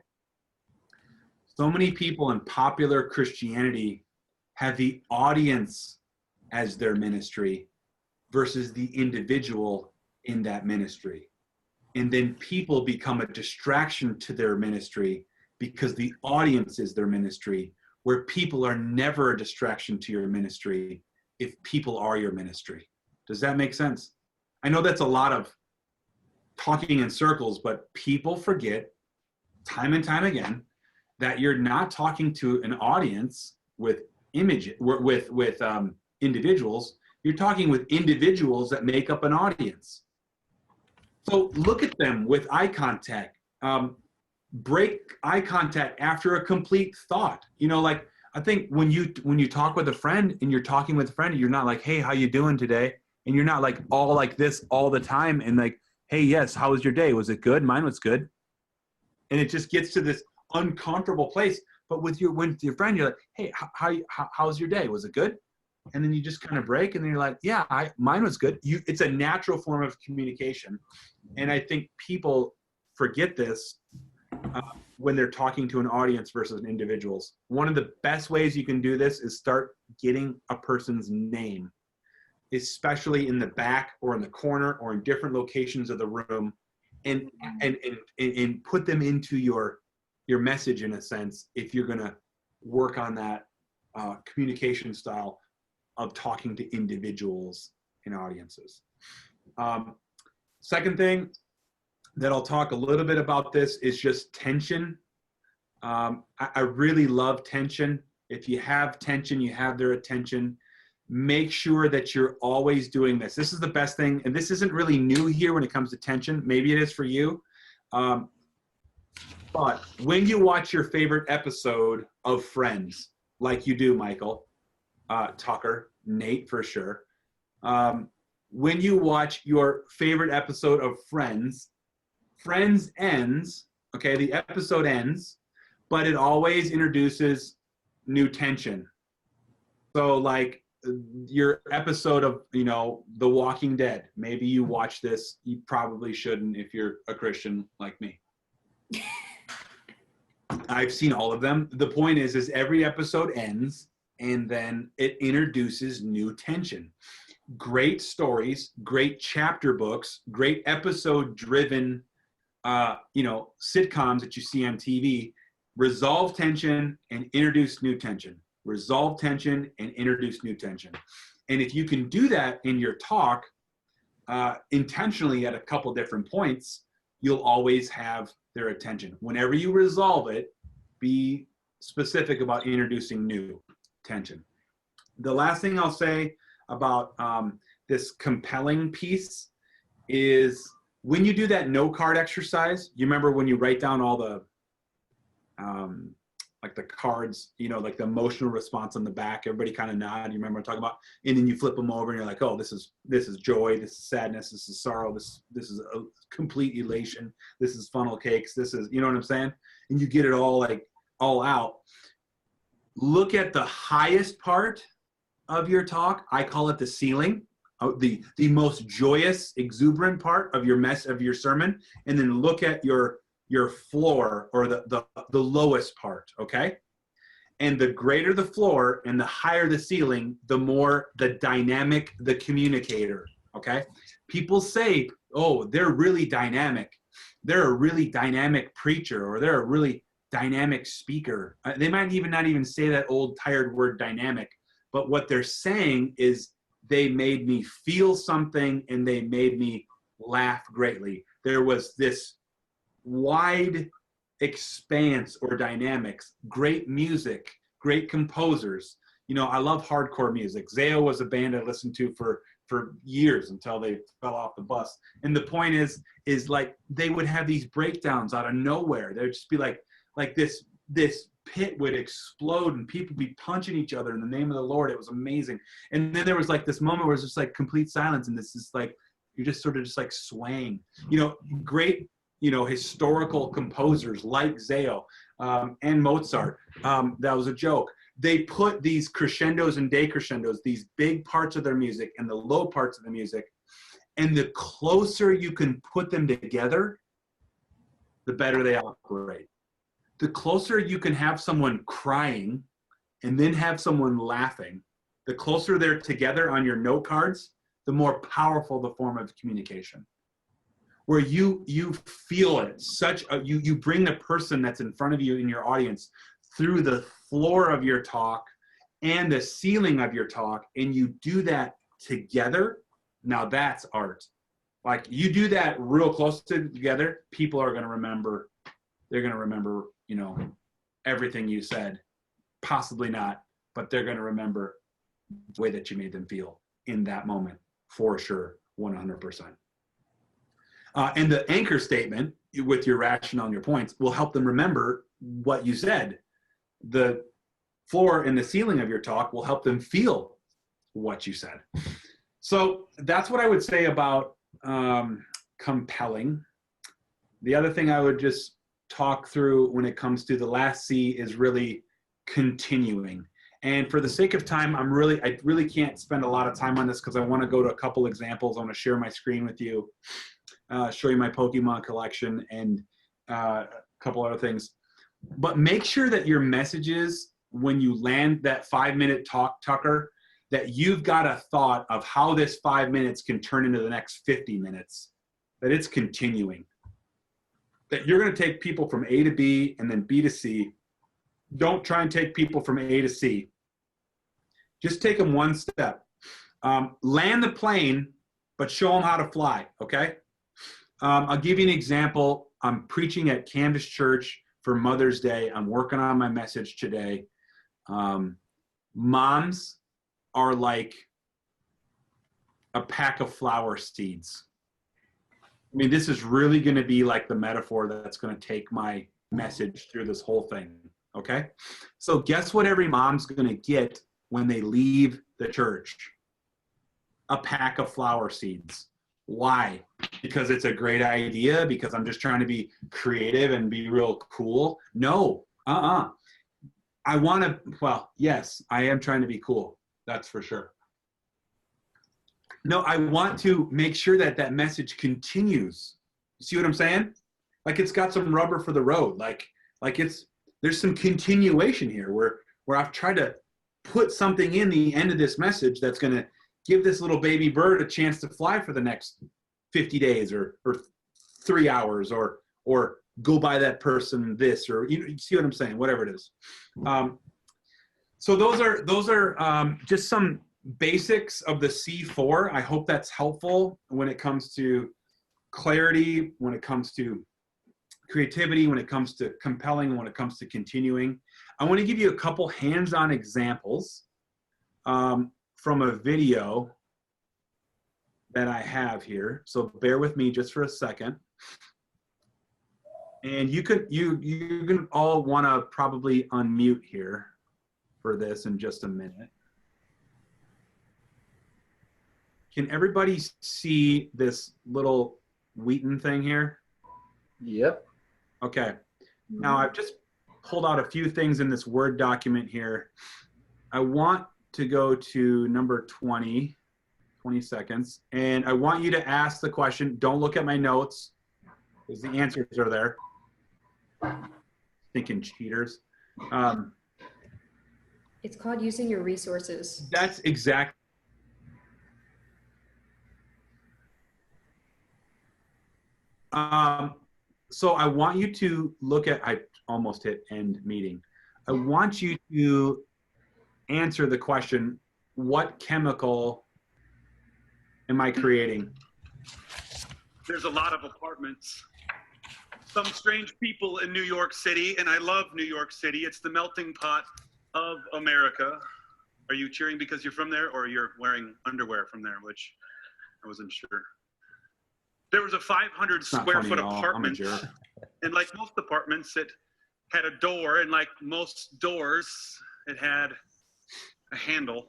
So many people in popular Christianity have the audience as their ministry versus the individual in that ministry. And then people become a distraction to their ministry because the audience is their ministry, where people are never a distraction to your ministry if people are your ministry. Does that make sense? I know that's a lot of talking in circles, but people forget time and time again that you're not talking to an audience with individuals. You're talking with individuals that make up an audience. So look at them with eye contact. Break eye contact after a complete thought. You know, like I think when you talk with a friend and you're talking with a friend, you're not like, hey, how you doing today? And you're not like all like this all the time and like, hey, yes, how was your day? Was it good? Mine was good. And it just gets to this uncomfortable place. But with your friend, you're like, hey, how's your day? Was it good? And then you just kind of break, and then you're like, yeah, mine was good. It's a natural form of communication. And I think people forget this when they're talking to an audience versus individuals. One of the best ways you can do this is start getting a person's name, especially in the back or in the corner or in different locations of the room, and put them into your message in a sense if you're going to work on that communication style of talking to individuals in audiences. Second thing that I'll talk a little bit about this is just tension. I really love tension. If you have tension, you have their attention. Make sure that you're always doing this. This is the best thing, and this isn't really new here when it comes to tension. Maybe it is for you. But when you watch your favorite episode of Friends, like you do, Michael, Tucker, Nate for sure. When you watch your favorite episode of Friends ends, okay, the episode ends, but it always introduces new tension. So like your episode of, The Walking Dead, maybe you watch this, you probably shouldn't if you're a Christian like me. I've seen all of them. The point is every episode ends and then it introduces new tension. Great stories, great chapter books, great episode-driven, sitcoms that you see on TV resolve tension and introduce new tension. Resolve tension and introduce new tension. And if you can do that in your talk intentionally at a couple different points, you'll always have their attention. Whenever you resolve it, be specific about introducing new tension. The last thing I'll say about this compelling piece is when you do that no card exercise, you remember when you write down all the like the cards, like the emotional response on the back, everybody kind of nod, you remember what I'm talking about? And then you flip them over and you're like, oh, this is joy, this is sadness, this is sorrow, this is a complete elation, this is funnel cakes, this is, you know what I'm saying? And you get it all out. Look at the highest part of your talk. I call it the ceiling, the most joyous, exuberant part of your sermon, and then look at your floor or the lowest part, okay? And the greater the floor and the higher the ceiling, the more the dynamic the communicator, okay? People say, oh, they're really dynamic. They're a really dynamic preacher, or they're a really dynamic speaker. They might not even say that old tired word dynamic, but what they're saying is they made me feel something and they made me laugh greatly. There was this wide expanse or dynamics, great music, great composers. I love hardcore music. Zao was a band I listened to for years until they fell off the bus. And the point is like they would have these breakdowns out of nowhere. They'd just be like this pit would explode and people be punching each other in the name of the Lord. It was amazing. And then there was like this moment where it's just like complete silence, and this is like, you're just sort of just like swaying. You know, great, you know, historical composers like Zao and Mozart. That was a joke. They put these crescendos and decrescendos, these big parts of their music and the low parts of the music, and the closer you can put them together, the better they operate. The closer you can have someone crying and then have someone laughing, the closer they're together on your note cards, the more powerful the form of communication. Where you feel it, you bring the person that's in front of you in your audience through the floor of your talk and the ceiling of your talk, and you do that together. Now that's art. Like, you do that real close together, people are going to remember. They're going to remember, you know, everything you said. Possibly not, but they're going to remember the way that you made them feel in that moment, for sure, 100%. And the anchor statement with your rationale and your points will help them remember what you said. The floor and the ceiling of your talk will help them feel what you said. So that's what I would say about compelling. The other thing I would just talk through when it comes to the last C is really continuing. And for the sake of time, I really can't spend a lot of time on this because I want to go to a couple examples. I want to share my screen with you, show you my Pokemon collection, and a couple other things. But make sure that your messages, when you land that 5-minute talk, Tucker, that you've got a thought of how this 5 minutes can turn into the next 50 minutes, that it's continuing. That you're going to take people from A to B and then B to C. Don't try and take people from A to C. Just take them one step. Land the plane, but show them how to fly, okay? I'll give you an example. I'm preaching at Canvas Church for Mother's Day. I'm working on my message today. Moms are like a pack of flower seeds. I mean, this is really going to be like the metaphor that's going to take my message through this whole thing, okay? So guess what every mom's going to get when they leave the church? A pack of flower seeds. Why? Because it's a great idea? Because I'm just trying to be creative and be real cool? No, I want to, well, yes, I am trying to be cool. That's for sure. No, I want to make sure that that message continues. You see what I'm saying? Like, it's got some rubber for the road. Like there's some continuation here where I've tried to put something in the end of this message that's going to give this little baby bird a chance to fly for the next 50 days or 3 hours or go by that person this, or you see what I'm saying, whatever it is. So those are just some basics of the C4. I hope that's helpful when it comes to clarity, when it comes to creativity, when it comes to compelling, when it comes to continuing. I want to give you a couple hands-on examples from a video that I have here. So bear with me just for a second. And you're gonna all want to probably unmute here for this in just a minute. Can everybody see this little Wheaton thing here? Yep. Okay. Now I've just pulled out a few things in this Word document here. I want to go to number 20 seconds. And I want you to ask the question. Don't look at my notes because the answers are there. Thinking cheaters. It's called using your resources. That's exactly. So I want you to look at, I almost hit end meeting. I want you to answer the question, what chemical am I creating? There's a lot of apartments. Some strange people in New York City, and I love New York City. It's the melting pot of America. Are you cheering because you're from there, or you're wearing underwear from there, which I wasn't sure. There was a 500 square foot apartment, and like most apartments, it had a door, and like most doors, it had a handle.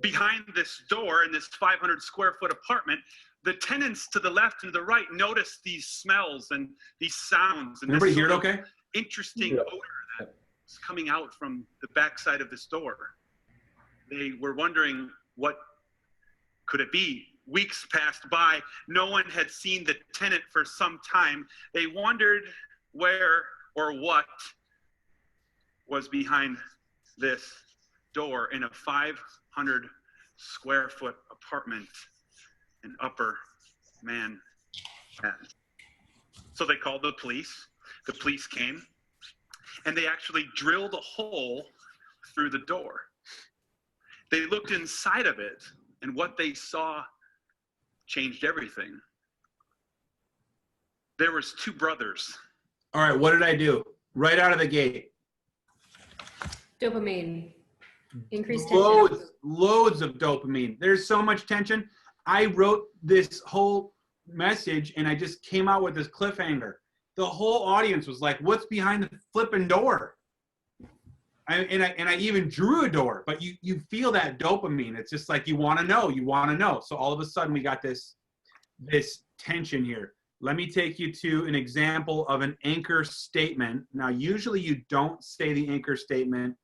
Behind this door in this 500 square foot apartment, the tenants to the left and to the right noticed these smells and these sounds and Everybody this hear it sort of okay? interesting odor that was coming out from the backside of this door. They were wondering, what could it be? Weeks passed by. No one had seen the tenant for some time. They wondered where or what was behind this door in a 500 square foot apartment in Upper Manhattan. So they called the police. The police came, and they actually drilled a hole through the door. They looked inside of it, and what they saw changed everything. There was two brothers. All right, what did I do? Right out of the gate. Dopamine. Increased tension. Loads of dopamine. There's so much tension. I wrote this whole message and I just came out with this cliffhanger. The whole audience was like, what's behind the flipping door? And I even drew a door, but you feel that dopamine. It's just like you want to know. So all of a sudden we got this tension here. Let me take you to an example of an anchor statement. Now, usually you don't say the anchor statement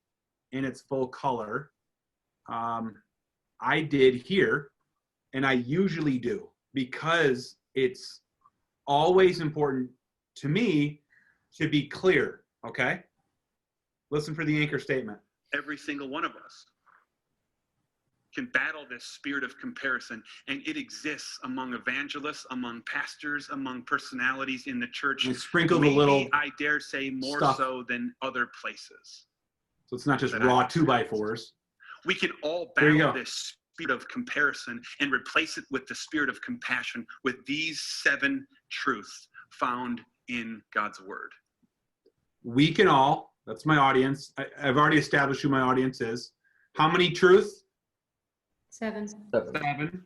in its full color. I did here, and I usually do because it's always important to me to be clear, okay? Listen for the anchor statement. Every single one of us can battle this spirit of comparison, and it exists among evangelists, among pastors, among personalities in the church. And sprinkled Maybe, a little, I dare say, more stuff. so than other places. So it's not just raw 2x4s. We can all There you battle go. this spirit of comparison and replace it with the spirit of compassion with these 7 truths found in God's word. We can all, that's my audience. I've already established who my audience is. How many truths? 7. 7.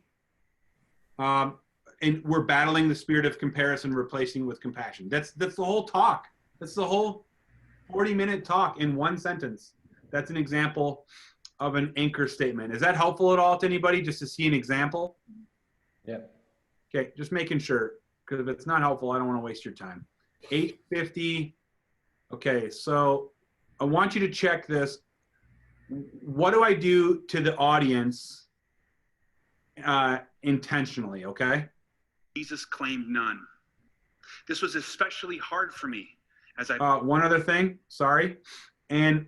And we're battling the spirit of comparison, replacing with compassion. That's the whole talk. That's the whole 40-minute talk in one sentence. That's an example of an anchor statement. Is that helpful at all to anybody, just to see an example? Yeah. Okay, just making sure, because if it's not helpful, I don't want to waste your time. 850. Okay, so I want you to check this. What do I do to the audience intentionally, okay? Jesus claimed none. This was especially hard for me as I One other thing, sorry. And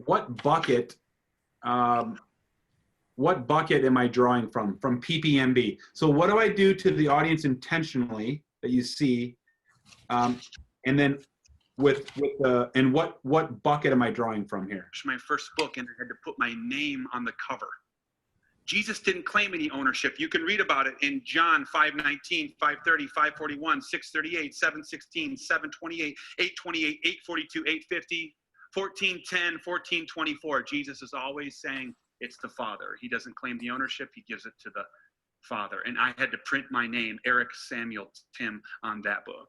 what bucket am I drawing from? From PPMB. So what do I do to the audience intentionally that you see? And then with the, and what bucket am I drawing from here? my first book, and I had to put my name on the cover. Jesus didn't claim any ownership. You can read about it in John 5:19, 5:30, 5:41, 6:38, 7:16, 7:28, 8:28, 8:42, 8:50, 14:10, 14:24. Jesus is always saying it's the Father. He doesn't claim the ownership. He gives it to the Father. And I had to print my name, Eric Samuel Timm, on that book,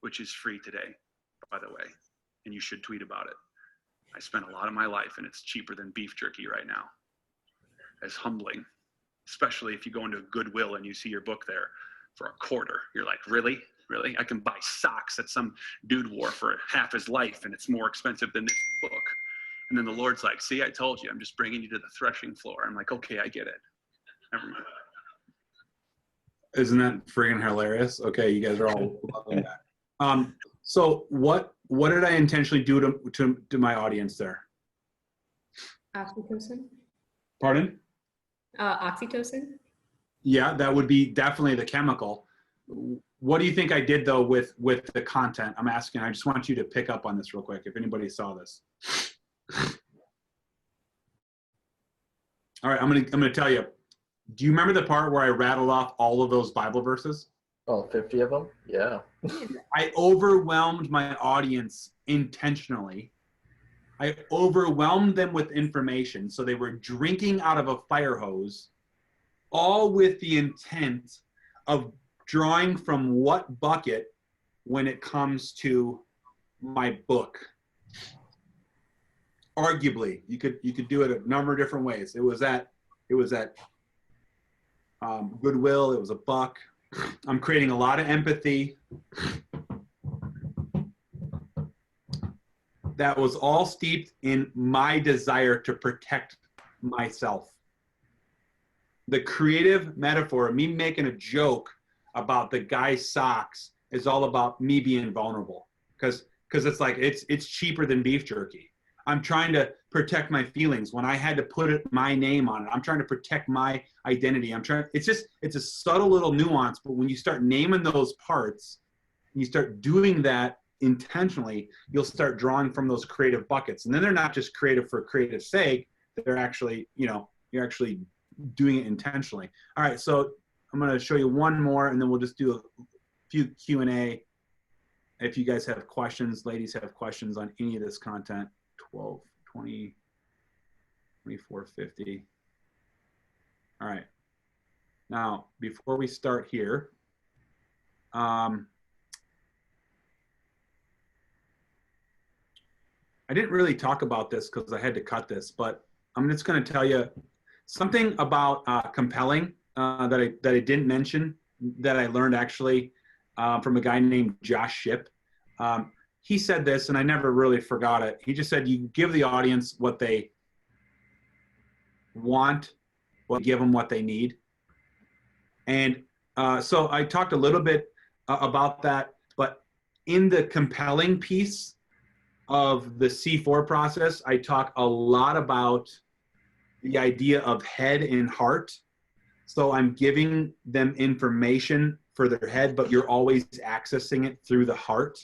which is free today, by the way. And you should tweet about it. I spent a lot of my life, and it's cheaper than beef jerky right now. It's humbling, especially if you go into Goodwill and you see your book there for $25. You're like, really? Really? I can buy socks that some dude wore for half his life, and it's more expensive than this book. And then the Lord's like, see, I told you, I'm just bringing you to the threshing floor. I'm like, okay, I get it. Never mind. Isn't that friggin' hilarious? Okay, you guys are all loving that. So what did I intentionally do to my audience there? Oxytocin. Pardon? Oxytocin. Yeah, that would be definitely the chemical. What do you think I did though with the content? I'm asking. I just want you to pick up on this real quick. If anybody saw this. All right, I'm gonna tell you. Do you remember the part where I rattled off all of those Bible verses? Oh, 50 of them? Yeah. I overwhelmed my audience intentionally. I overwhelmed them with information, so they were drinking out of a fire hose, all with the intent of drawing from what bucket when it comes to my book. Arguably, you could do it a number of different ways. It was at Goodwill. It was a buck. I'm creating a lot of empathy. That was all steeped in my desire to protect myself. The creative metaphor of me making a joke about the guy's socks is all about me being vulnerable, because it's like it's cheaper than beef jerky. I'm trying to protect my feelings when I had to put my name on it. I'm trying to protect my identity. It's a subtle little nuance, but when you start naming those parts, and you start doing that intentionally, you'll start drawing from those creative buckets. And then they're not just creative for creative sake. They're actually, you're actually doing it intentionally. All right, so I'm going to show you one more, and then we'll just do a few Q&A. If you guys have questions, ladies have questions on any of this content, 12, 20, 24, 50. All right. Now, before we start here, I didn't really talk about this because I had to cut this, but I'm just going to tell you something about compelling that I didn't mention, that I learned actually from a guy named Josh Shipp. He said this, and I never really forgot it. He just said, you give the audience what they want, give them what they need. And so I talked a little bit about that, but in the compelling piece of the C4 process, I talk a lot about the idea of head and heart. So I'm giving them information for their head, but you're always accessing it through the heart.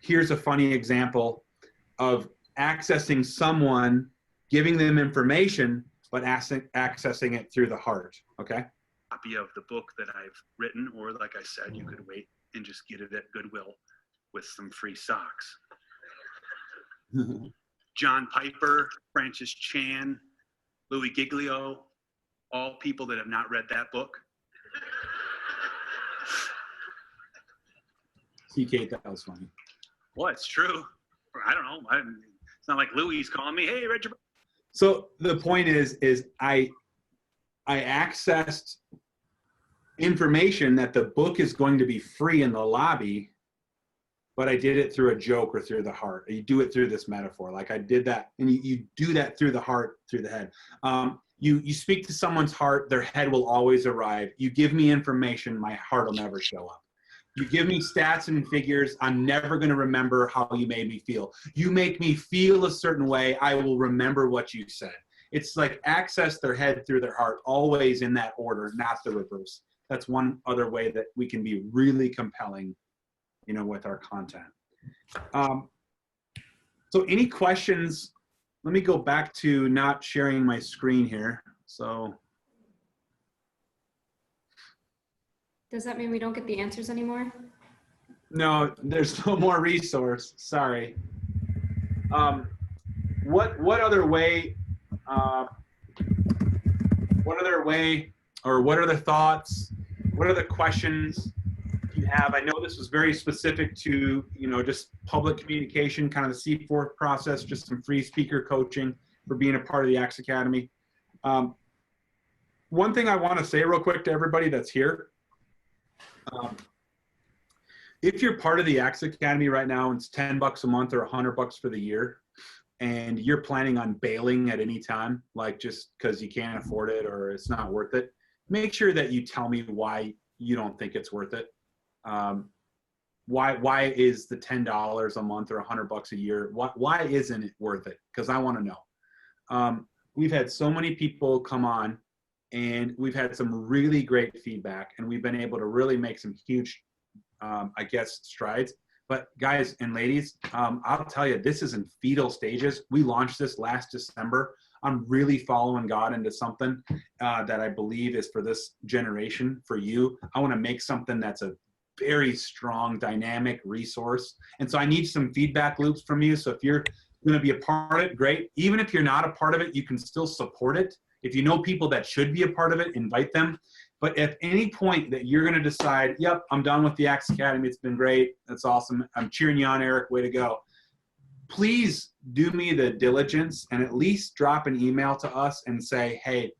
Here's a funny example of accessing someone, giving them information, but accessing it through the heart, okay? Copy of the book that I've written, or like I said, you could wait and just get it at Goodwill with some free socks. John Piper, Francis Chan, Louis Giglio, all people that have not read that book. CK, that was funny. Well, it's true. I don't know. It's not like Louis calling me, hey, read your book. So the point is I accessed information that the book is going to be free in the lobby, but I did it through a joke or through the heart. You do it through this metaphor. Like I did that, and you do that through the heart, through the head. You speak to someone's heart, their head will always arrive. You give me information, my heart will never show up. You give me stats and figures, I'm never going to remember how you made me feel. You make me feel a certain way, I will remember what you said. It's like access their head through their heart, always in that order, not the reverse. That's one other way that we can be really compelling, with our content. So any questions? Let me go back to not sharing my screen here. So. Does that mean we don't get the answers anymore? No, there's no more resource. Sorry. What other way? What other way, or what are the thoughts? What are the questions you have? I know this was very specific to just public communication, kind of the C4 process, just some free speaker coaching for being a part of the Axe Academy. One thing I want to say real quick to everybody that's here. If you're part of the Axe Academy right now, and it's $10 a month or $100 for the year, and you're planning on bailing at any time, like just because you can't afford it or it's not worth it, make sure that you tell me why you don't think it's worth it. Why is the $10 a month or $100 a year? Why isn't it worth it? Because I want to know. We've had so many people come on, and we've had some really great feedback, and we've been able to really make some huge, strides. But guys and ladies, I'll tell you, this is in fetal stages. We launched this last December. I'm really following God into something that I believe is for this generation, for you. I want to make something that's a very strong, dynamic resource. And so I need some feedback loops from you. So if you're going to be a part of it, great. Even if you're not a part of it, you can still support it. If you know people that should be a part of it, invite them. But at any point that you're going to decide, yep, I'm done with the Axe Academy. It's been great. That's awesome. I'm cheering you on, Eric. Way to go. Please do me the diligence and at least drop an email to us and say, hey,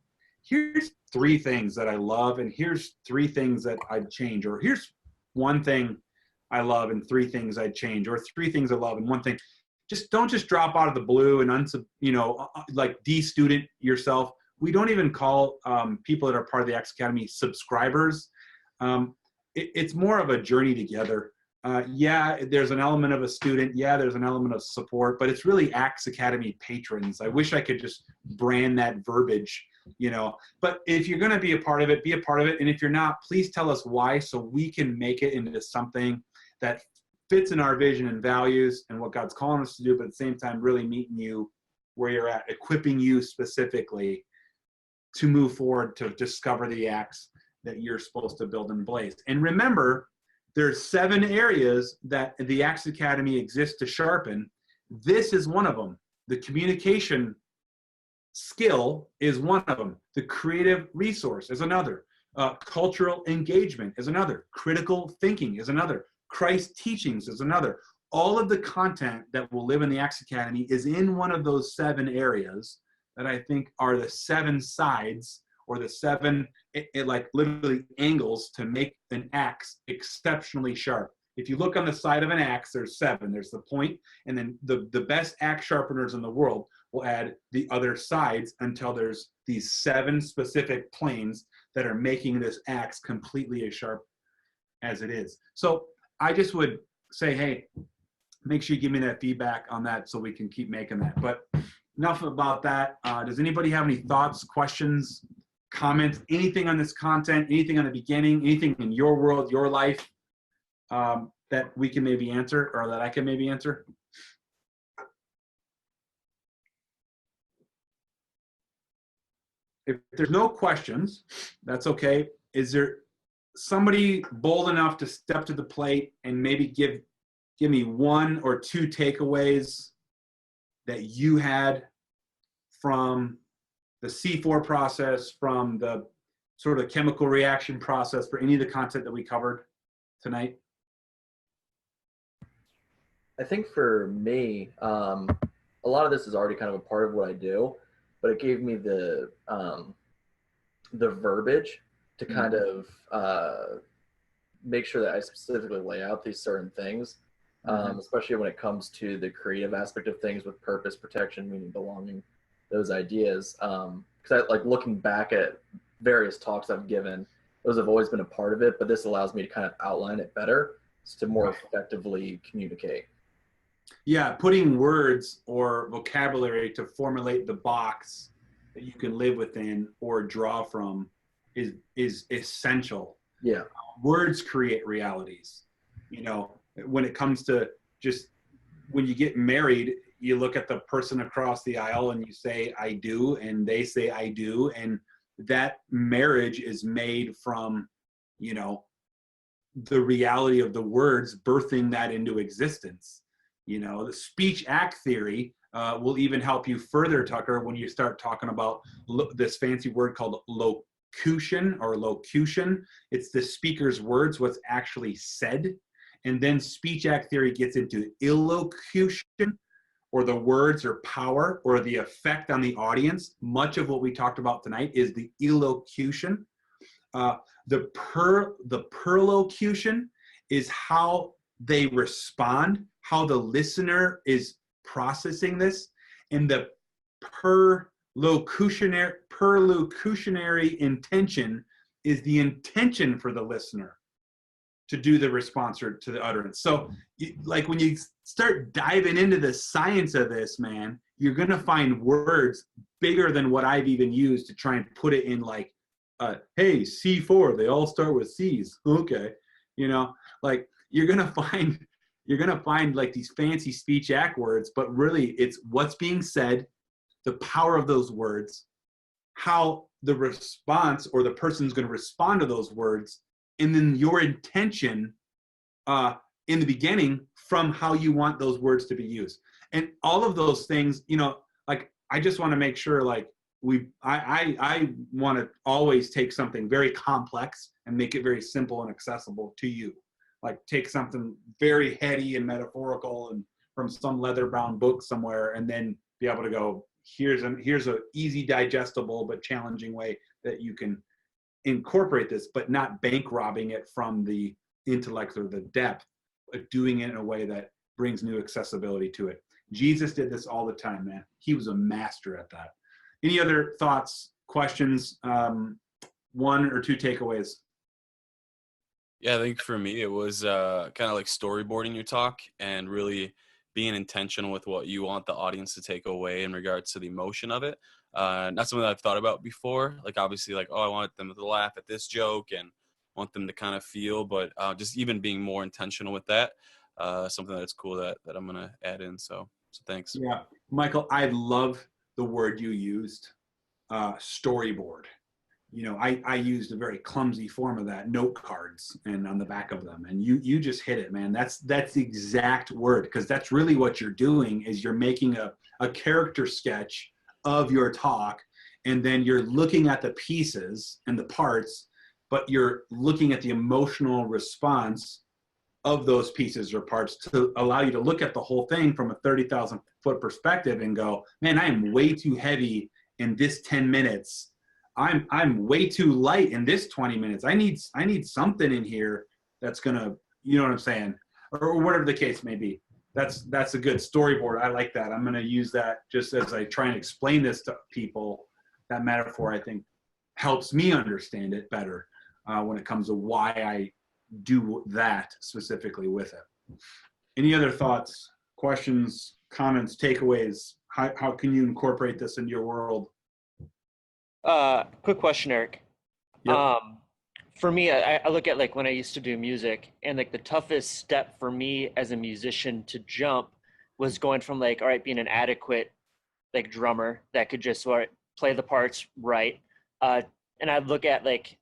here's 3 things that I love, and here's 3 things that I'd change, or here's 1 thing I love and 3 things I'd change, or 3 things I love and 1 thing. Just don't just drop out of the blue and like de-student yourself. We don't even call people that are part of the Axe Academy subscribers. It's more of a journey together. Yeah, there's an element of a student. Yeah, there's an element of support, but it's really Axe Academy patrons. I wish I could just brand that verbiage, But if you're going to be a part of it, be a part of it. And if you're not, please tell us why, so we can make it into something that fits in our vision and values and what God's calling us to do, but at the same time, really meeting you where you're at, equipping you specifically to move forward to discover the acts that you're supposed to build and blaze. And remember, there's 7 areas that the Axe Academy exists to sharpen. This is one of them. The communication skill is one of them. The creative resource is another. Cultural engagement is another. Critical thinking is another. Christ teachings is another. All of the content that will live in the Axe Academy is in one of those 7 areas that I think are the 7 sides, or the 7 like literally angles to make an axe exceptionally sharp. If you look on the side of an axe, there's 7. There's the point, and then the best axe sharpeners in the world will add the other sides until there's these 7 specific planes that are making this axe completely as sharp as it is. So I just would say, hey, make sure you give me that feedback on that so we can keep making that. But enough about that. Does anybody have any thoughts, questions, comments, anything on this content, anything on the beginning, anything in your world, your life that we can maybe answer, or that I can maybe answer? If there's no questions, that's okay. Is there somebody bold enough to step to the plate and maybe give me 1 or 2 takeaways that you had from the C4 process, from the sort of chemical reaction process, for any of the content that we covered tonight? I think for me, a lot of this is already kind of a part of what I do, but it gave me the verbiage to kind of make sure that I specifically lay out these certain things, especially when it comes to the creative aspect of things with purpose, protection, meaning, belonging, those ideas. Because I like looking back at various talks I've given, those have always been a part of it, but this allows me to kind of outline it better to more effectively communicate. Yeah, putting words or vocabulary to formulate the box that you can live within or draw from is essential. Yeah. Words create realities. When it comes to just when you get married, you look at the person across the aisle and you say, I do, and they say, I do. And that marriage is made from, the reality of the words birthing that into existence. The speech act theory will even help you further, Tucker, when you start talking about this fancy word called locution or locution. It's the speaker's words, what's actually said. And then speech act theory gets into illocution, or the words or power or the effect on the audience. Much of what we talked about tonight is the illocution. The perlocution is how they respond, how the listener is processing this. And the perlocutionary intention is the intention for the listener to do the response or to the utterance. So like when you start diving into the science of this, man, you're going to find words bigger than what I've even used to try and put it in like, hey, C4, they all start with C's. Okay. Like you're going to find like these fancy speech act words, but really it's what's being said, the power of those words, how the response or the person's going to respond to those words, and then your intention in the beginning from how you want those words to be used. And all of those things, like I just want to make sure, like I want to always take something very complex and make it very simple and accessible to you. Like take something very heady and metaphorical and from some leather-bound book somewhere, and then be able to go, here's a easy, digestible but challenging way that you can incorporate this, but not bank robbing it from the intellect or the depth, but doing it in a way that brings new accessibility to it. Jesus did this all the time, man. He was a master at that. Any other thoughts, questions, one or two takeaways? Yeah, I think for me, it was kind of like storyboarding your talk and really being intentional with what you want the audience to take away in regards to the emotion of it. Not something that I've thought about before. Like obviously like, oh, I want them to laugh at this joke and want them to kind of feel, but just even being more intentional with that, something that's cool that I'm going to add in. So thanks. Yeah, Michael, I love the word you used, storyboard. You know, I used a very clumsy form of that, note cards and on the back of them. And you just hit it, man. That's the exact word, because that's really what you're doing is you're making a character sketch of your talk, and then you're looking at the pieces and the parts, but you're looking at the emotional response of those pieces or parts to allow you to look at the whole thing from a 30,000 foot perspective and go, man, I am way too heavy in this 10 minutes. I'm way too light in this 20 minutes. I need something in here that's gonna, you know what I'm saying? Or whatever the case may be. That's a good storyboard. I like that. I'm gonna use that just as I try and explain this to people. That metaphor, I think, helps me understand it better when it comes to why I do that specifically with it. Any other thoughts, questions, comments, takeaways? How can you incorporate this into your world? Quick question, Eric. Yep. For me, I look at like when I used to do music, and like the toughest step for me as a musician to jump was going from like, all right, being an adequate like drummer that could just sort of play the parts right. And I'd look at like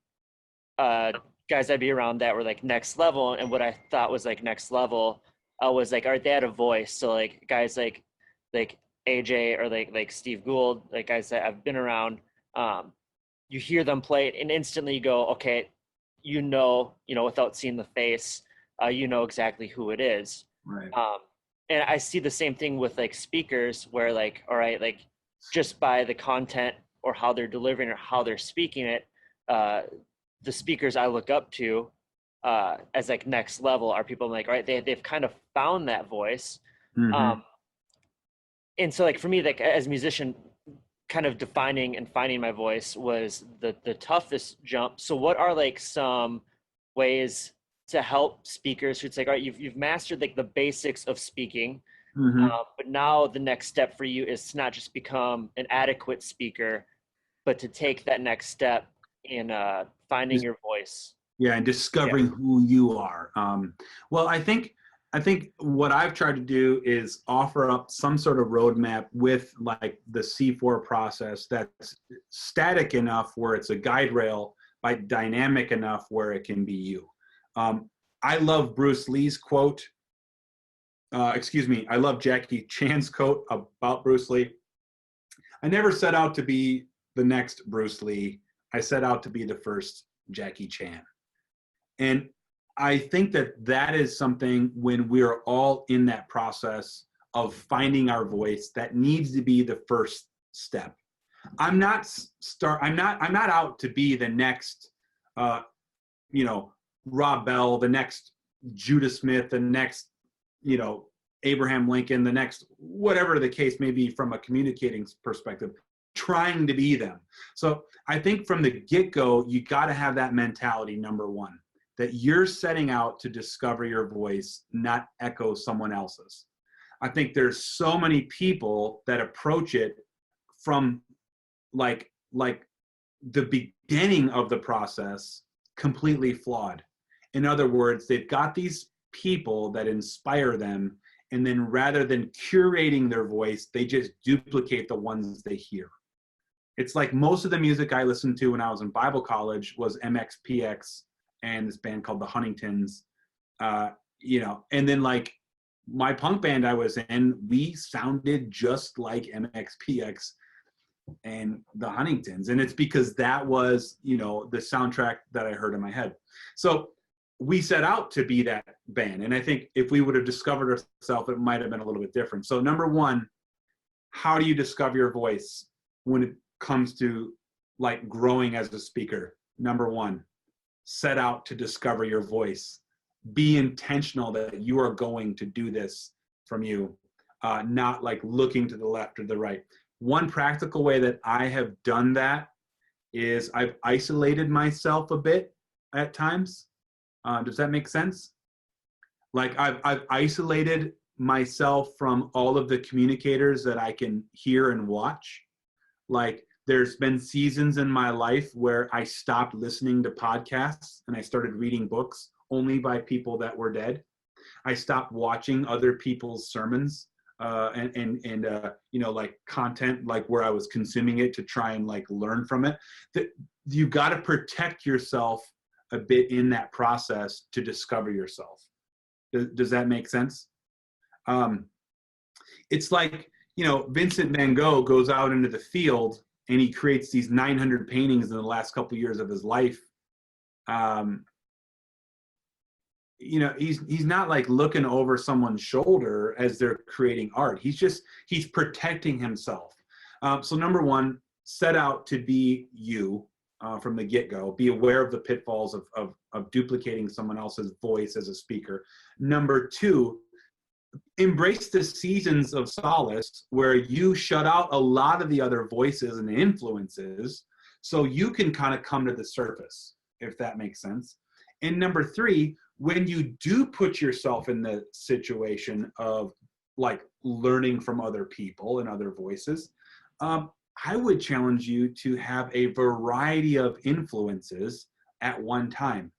guys I'd be around that were like next level, and what I thought was like next level was like, all right, they had a voice. So like guys like AJ or like Steve Gould, like guys that I've been around. You hear them play it and instantly you go, okay, you know, without seeing the face, you know exactly who it is. Right. And I see the same thing with like speakers where like, all right, like just by the content or how they're delivering or how they're speaking it, the speakers I look up to as like next level are people like, all right, they've kind of found that voice. Mm-hmm. And so like for me, like as a musician, kind of defining and finding my voice was the toughest jump. So what are like some ways to help speakers who's like, all right, you've mastered like the basics of speaking, Mm-hmm. but now the next step for you is to not just become an adequate speaker, but to take that next step in finding your voice. Yeah, and discovering who you are. Well, I think what I've tried to do is offer up some sort of roadmap with like the C4 process that's static enough where it's a guide rail, but dynamic enough where it can be you. I love Bruce Lee's quote. I love Jackie Chan's quote about Bruce Lee. I never set out to be the next Bruce Lee. I set out to be the first Jackie Chan. And I think that is something when we're all in that process of finding our voice that needs to be the first step. I'm not out to be the next, Rob Bell, the next Judah Smith, the next, Abraham Lincoln, the next, whatever the case may be from a communicating perspective, trying to be them. So I think from the get-go, you got to have that mentality, number one, that you're setting out to discover your voice, not echo someone else's. I think there's so many people that approach it from like the beginning of the process completely flawed. In other words, they've got these people that inspire them, and then rather than curating their voice, they just duplicate the ones they hear. It's like most of the music I listened to when I was in Bible college was MXPX and this band called the Huntingtons, and then like my punk band I was in, we sounded just like MXPX. and the Huntingtons. And it's because that was, you know, the soundtrack that I heard in my head. So we set out to be that band. And I think if we would have discovered ourselves, it might have been a little bit different. So number one, how do you discover your voice when it comes to like growing as a speaker? Number one, set out to discover your voice. Be intentional that you are going to do this from you, not like looking to the left or the right. One practical way that I have done that is I've isolated myself a bit at times. Does that make sense? Like I've isolated myself from all of the communicators that I can hear and watch. Like there's been seasons in my life where I stopped listening to podcasts and I started reading books only by people that were dead. I stopped watching other people's sermons and you know, like content, like where I was consuming it to try and like learn from it. That you got to protect yourself a bit in that process to discover yourself. Does that make sense? It's like, you know, Vincent van Gogh goes out into the field and he creates these 900 paintings in the last couple of years of his life. You know, he's not like looking over someone's shoulder as they're creating art. He's protecting himself. So number one, set out to be you from the get-go. Be aware of the pitfalls of duplicating someone else's voice as a speaker. Number two, embrace the seasons of solace where you shut out a lot of the other voices and influences so you can kind of come to the surface, if that makes sense. And number three, when you do put yourself in the situation of like learning from other people and other voices, I would challenge you to have a variety of influences at one time.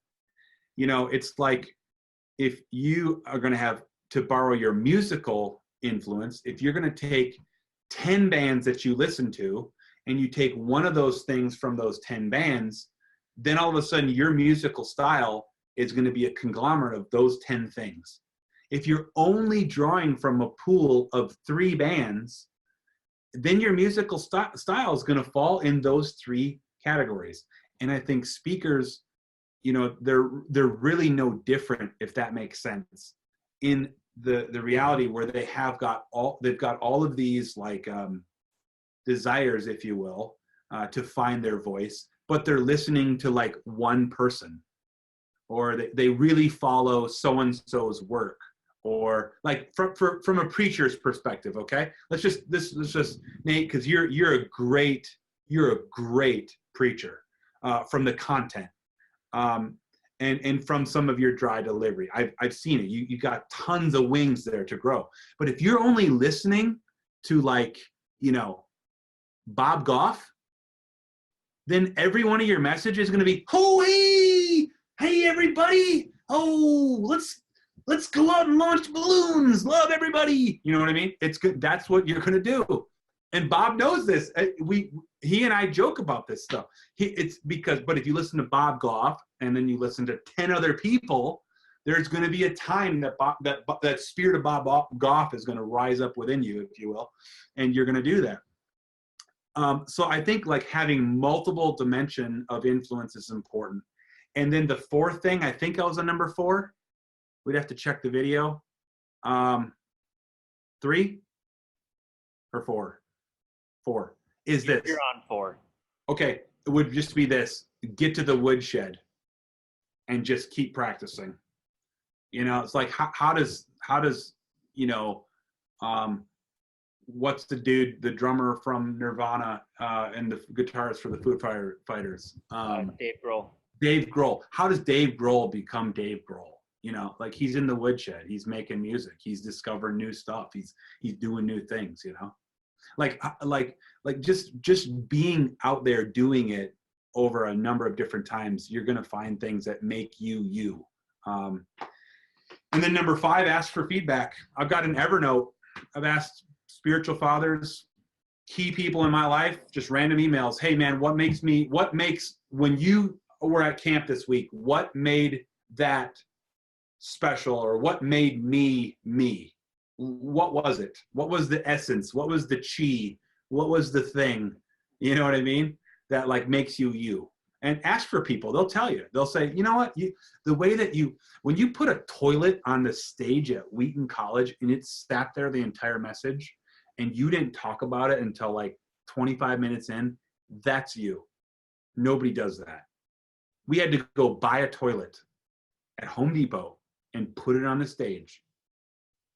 You know, it's like if you are going to have, to borrow your musical influence, if you're going to take 10 bands that you listen to and you take one of those things from those 10 bands, then all of a sudden your musical style is going to be a conglomerate of those 10 things. If you're only drawing from a pool of 3 bands, then your musical style is going to fall in those 3 categories. And I think speakers, you know, they're really no different, if that makes sense, in the reality where they've got all of these like desires, if you will, to find their voice, but they're listening to like one person, or they really follow so-and-so's work, or like from a preacher's perspective. Okay, let's just Nate, because you're a great preacher from the content. And from some of your dry delivery. I've seen it. You got tons of wings there to grow. But if you're only listening to like, you know, Bob Goff, then every one of your messages is going to be, oh, hey, everybody. Oh, let's go out and launch balloons. Love everybody. You know what I mean? It's good. That's what you're going to do. And Bob knows this. He and I joke about this stuff. But if you listen to Bob Goff and then you listen to 10 other people, there's going to be a time that spirit of Bob Goff is going to rise up within you, if you will, and you're going to do that. So I think like having multiple dimension of influence is important. And then the fourth thing, I think I was on number 4. We'd have to check the video. 3 or 4? 4 is this. You're on 4. Okay, it would just be this: get to the woodshed and just keep practicing. You know, it's like how does you know, what's the drummer from Nirvana and the guitarist for the Foo Fighters? Dave Grohl. Dave Grohl. How does Dave Grohl become Dave Grohl? You know, like he's in the woodshed. He's making music. He's discovering new stuff. He's doing new things. You know, like just being out there doing it over a number of different times, you're gonna find things that make you. And then number 5, ask for feedback. I've got an Evernote. I've asked spiritual fathers, key people in my life, just random emails. Hey man, what makes when you were at camp this week, what made that special, or what made me me? What was it? What was the essence? What was the chi? What was the thing You know what I mean? That like makes you you. And ask for people. They'll tell you. They'll say, you know what? The way that when you put a toilet on the stage at Wheaton College and it sat there the entire message, and you didn't talk about it until like 25 minutes in, that's you. Nobody does that. We had to go buy a toilet at Home Depot and put it on the stage,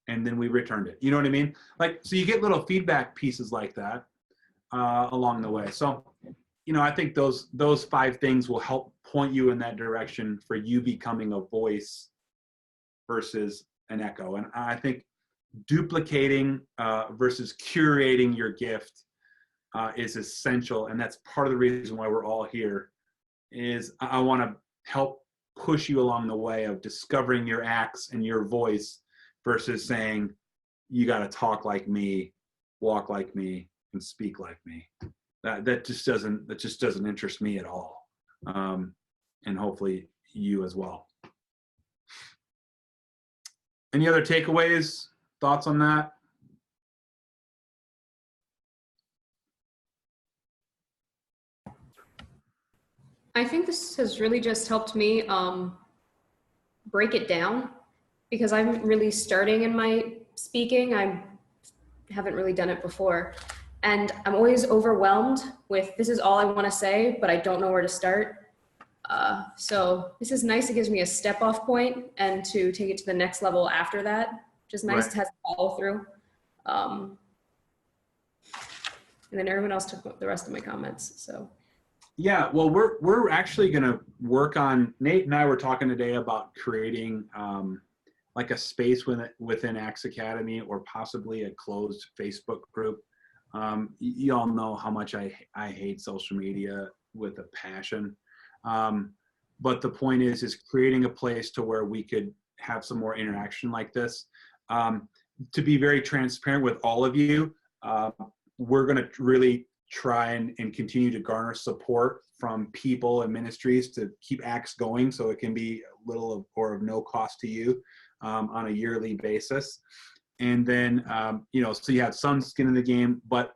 and then we returned it. You know what I mean? Like, so you get little feedback pieces like that along the way. So, you know, I think those 5 things will help point you in that direction for you becoming a voice versus an echo. And I think duplicating versus curating your gift is essential. And that's part of the reason why we're all here. Is I want to help push you along the way of discovering your acts and your voice versus saying you got to talk like me, walk like me, and speak like me. That just doesn't interest me at all, and hopefully you as well. Any other takeaways, thoughts on that? I think this has really just helped me break it down, because I'm really starting in my speaking. I haven't really done it before. And I'm always overwhelmed with, this is all I want to say, but I don't know where to start. So this is nice. It gives me a step off point and to take it to the next level after that, which is nice. Right. It has a follow through. And then everyone else took the rest of my comments. So. Yeah, well, we're actually going to work on, Nate and I were talking today about creating like a space within Axe Academy, or possibly a closed Facebook group. You all know how much I hate social media with a passion. But the point is creating a place to where we could have some more interaction like this. To be very transparent with all of you, we're going to really try and continue to garner support from people and ministries to keep Axe going, so it can be little or of no cost to you on a yearly basis. And then, you know, so you have some skin in the game, but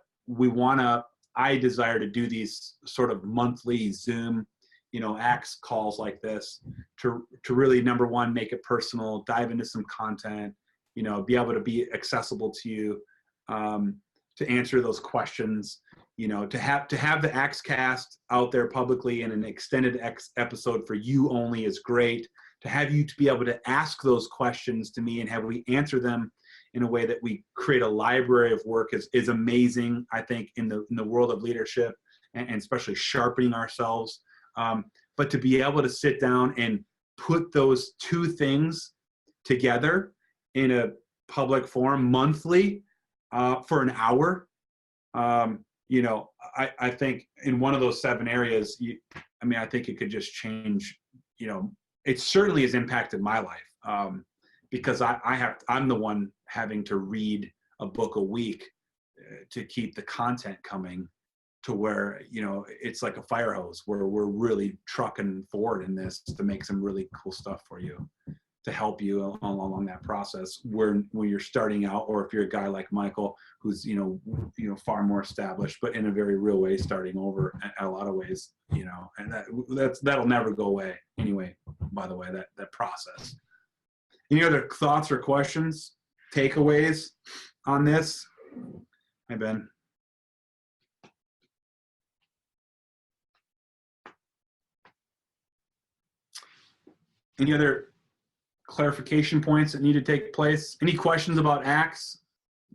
I desire to do these sort of monthly Zoom, you know, Axe calls like this to really, number one, make it personal, dive into some content, you know, be able to be accessible to you, to answer those questions, you know, to have the Axe cast out there publicly in an extended episode for you only is great. To have you to be able to ask those questions to me and have we answer them in a way that we create a library of work is amazing, I think, in the world of leadership, and especially sharpening ourselves. But to be able to sit down and put those 2 things together in a public forum monthly for an hour, you know, I think in one of those 7 areas, I think it could just change, you know, it certainly has impacted my life, because I'm the one having to read a book a week to keep the content coming to where, you know, it's like a fire hose where we're really trucking forward in this to make some really cool stuff for you, to help you along that process when you're starting out, or if you're a guy like Michael, who's, you know, far more established, but in a very real way, starting over in a lot of ways, you know, and that'll never go away anyway, by the way, that process. Any other thoughts or questions, takeaways on this? Hi, Ben. Any other clarification points that need to take place? Any questions about Axe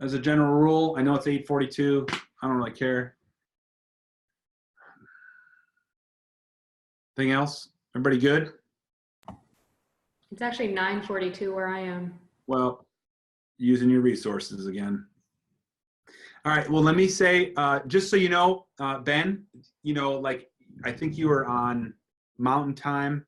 as a general rule? I know it's 8:42. I don't really care. Anything else? Everybody good? It's actually 9:42 where I am. Well, using your resources again. All right. Well, let me say, just so you know, Ben, you know, like, I think you were on Mountain Time.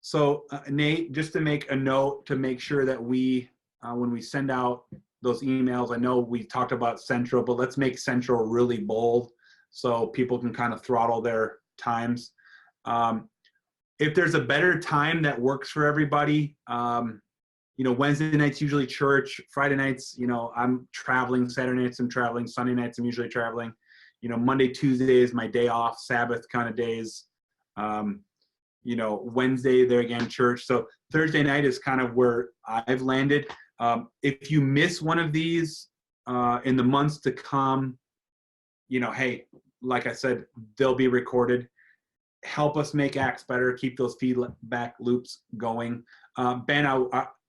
So Nate, just to make a note to make sure that we, when we send out those emails, I know we talked about Central, but let's make Central really bold so people can kind of throttle their times. If there's a better time that works for everybody, Wednesday nights usually church. Friday nights, I'm traveling. Saturday nights I'm traveling. Sunday nights I'm usually traveling. Monday, Tuesday is my day off, Sabbath kind of days. Wednesday there again, church. So Thursday night is kind of where I've landed. If you miss one of these in the months to come, hey, like I said, they'll be recorded. Help us make Acts better. Keep those feedback loops going. Ben,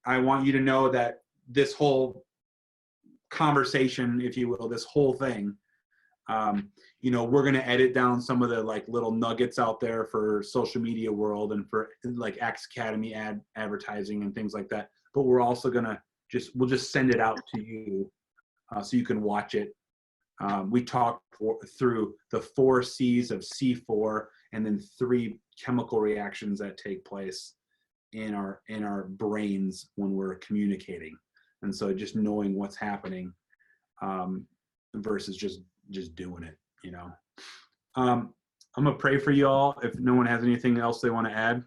I want you to know that this whole conversation, if you will, this whole thing, we're going to edit down some of the like little nuggets out there for social media world and for like Acts Academy advertising and things like that. But we're also going to we'll just send it out to you so you can watch it. We talked through the 4 C's of C4 and then 3 chemical reactions that take place in our brains when we're communicating. And so just knowing what's happening versus just doing it, I'm going to pray for you all if no one has anything else they want to add.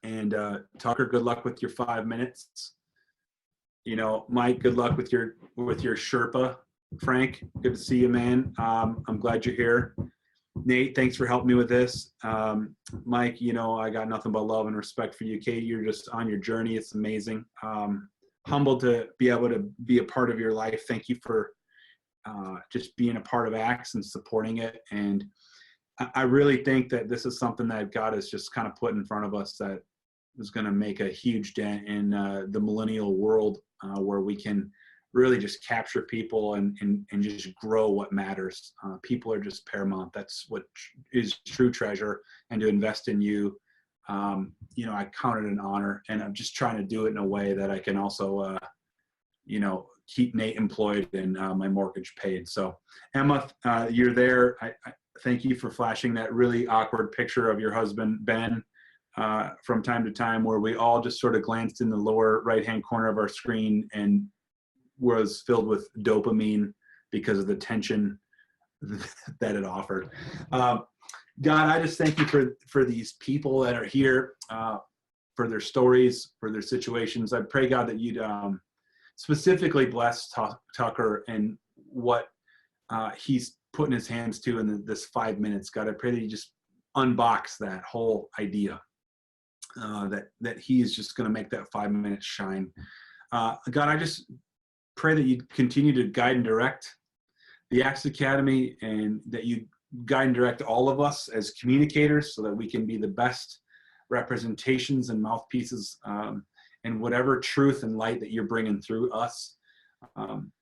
And Tucker, good luck with your 5 minutes. Mike, good luck with your Sherpa. Frank, good to see you, man. I'm glad you're here. Nate, thanks for helping me with this. Mike, I got nothing but love and respect for you. Kate, you're just on your journey. It's amazing. Humbled to be able to be a part of your life. Thank you for just being a part of Acts and supporting it. And I really think that this is something that God has just kind of put in front of us that is going to make a huge dent in the millennial world where we can really just capture people and just grow what matters. People are just paramount. That's what is true treasure. And to invest in you, I count it an honor. And I'm just trying to do it in a way that I can also, keep Nate employed and my mortgage paid. So Emma, you're there. I thank you for flashing that really awkward picture of your husband, Ben, from time to time, where we all just sort of glanced in the lower right-hand corner of our screen and was filled with dopamine because of the tension that it offered. God, I just thank you for these people that are here, for their stories, for their situations. I pray, God, that you'd specifically bless Tucker and what he's putting his hands to in this 5 minutes. God, I pray that you just unbox that whole idea, that he is just going to make that 5 minutes shine. God, I just pray that you continue to guide and direct the Acts Academy, and that you guide and direct all of us as communicators so that we can be the best representations and mouthpieces and whatever truth and light that you're bringing through us. And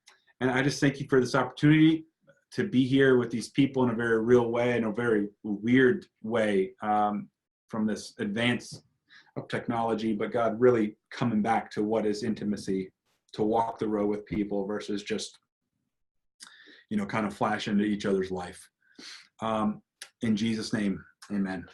I just thank you for this opportunity to be here with these people in a very real way, in a very weird way, from this advance of technology, but God, really coming back to what is intimacy, to walk the road with people versus just, kind of flash into each other's life. In Jesus' name, amen.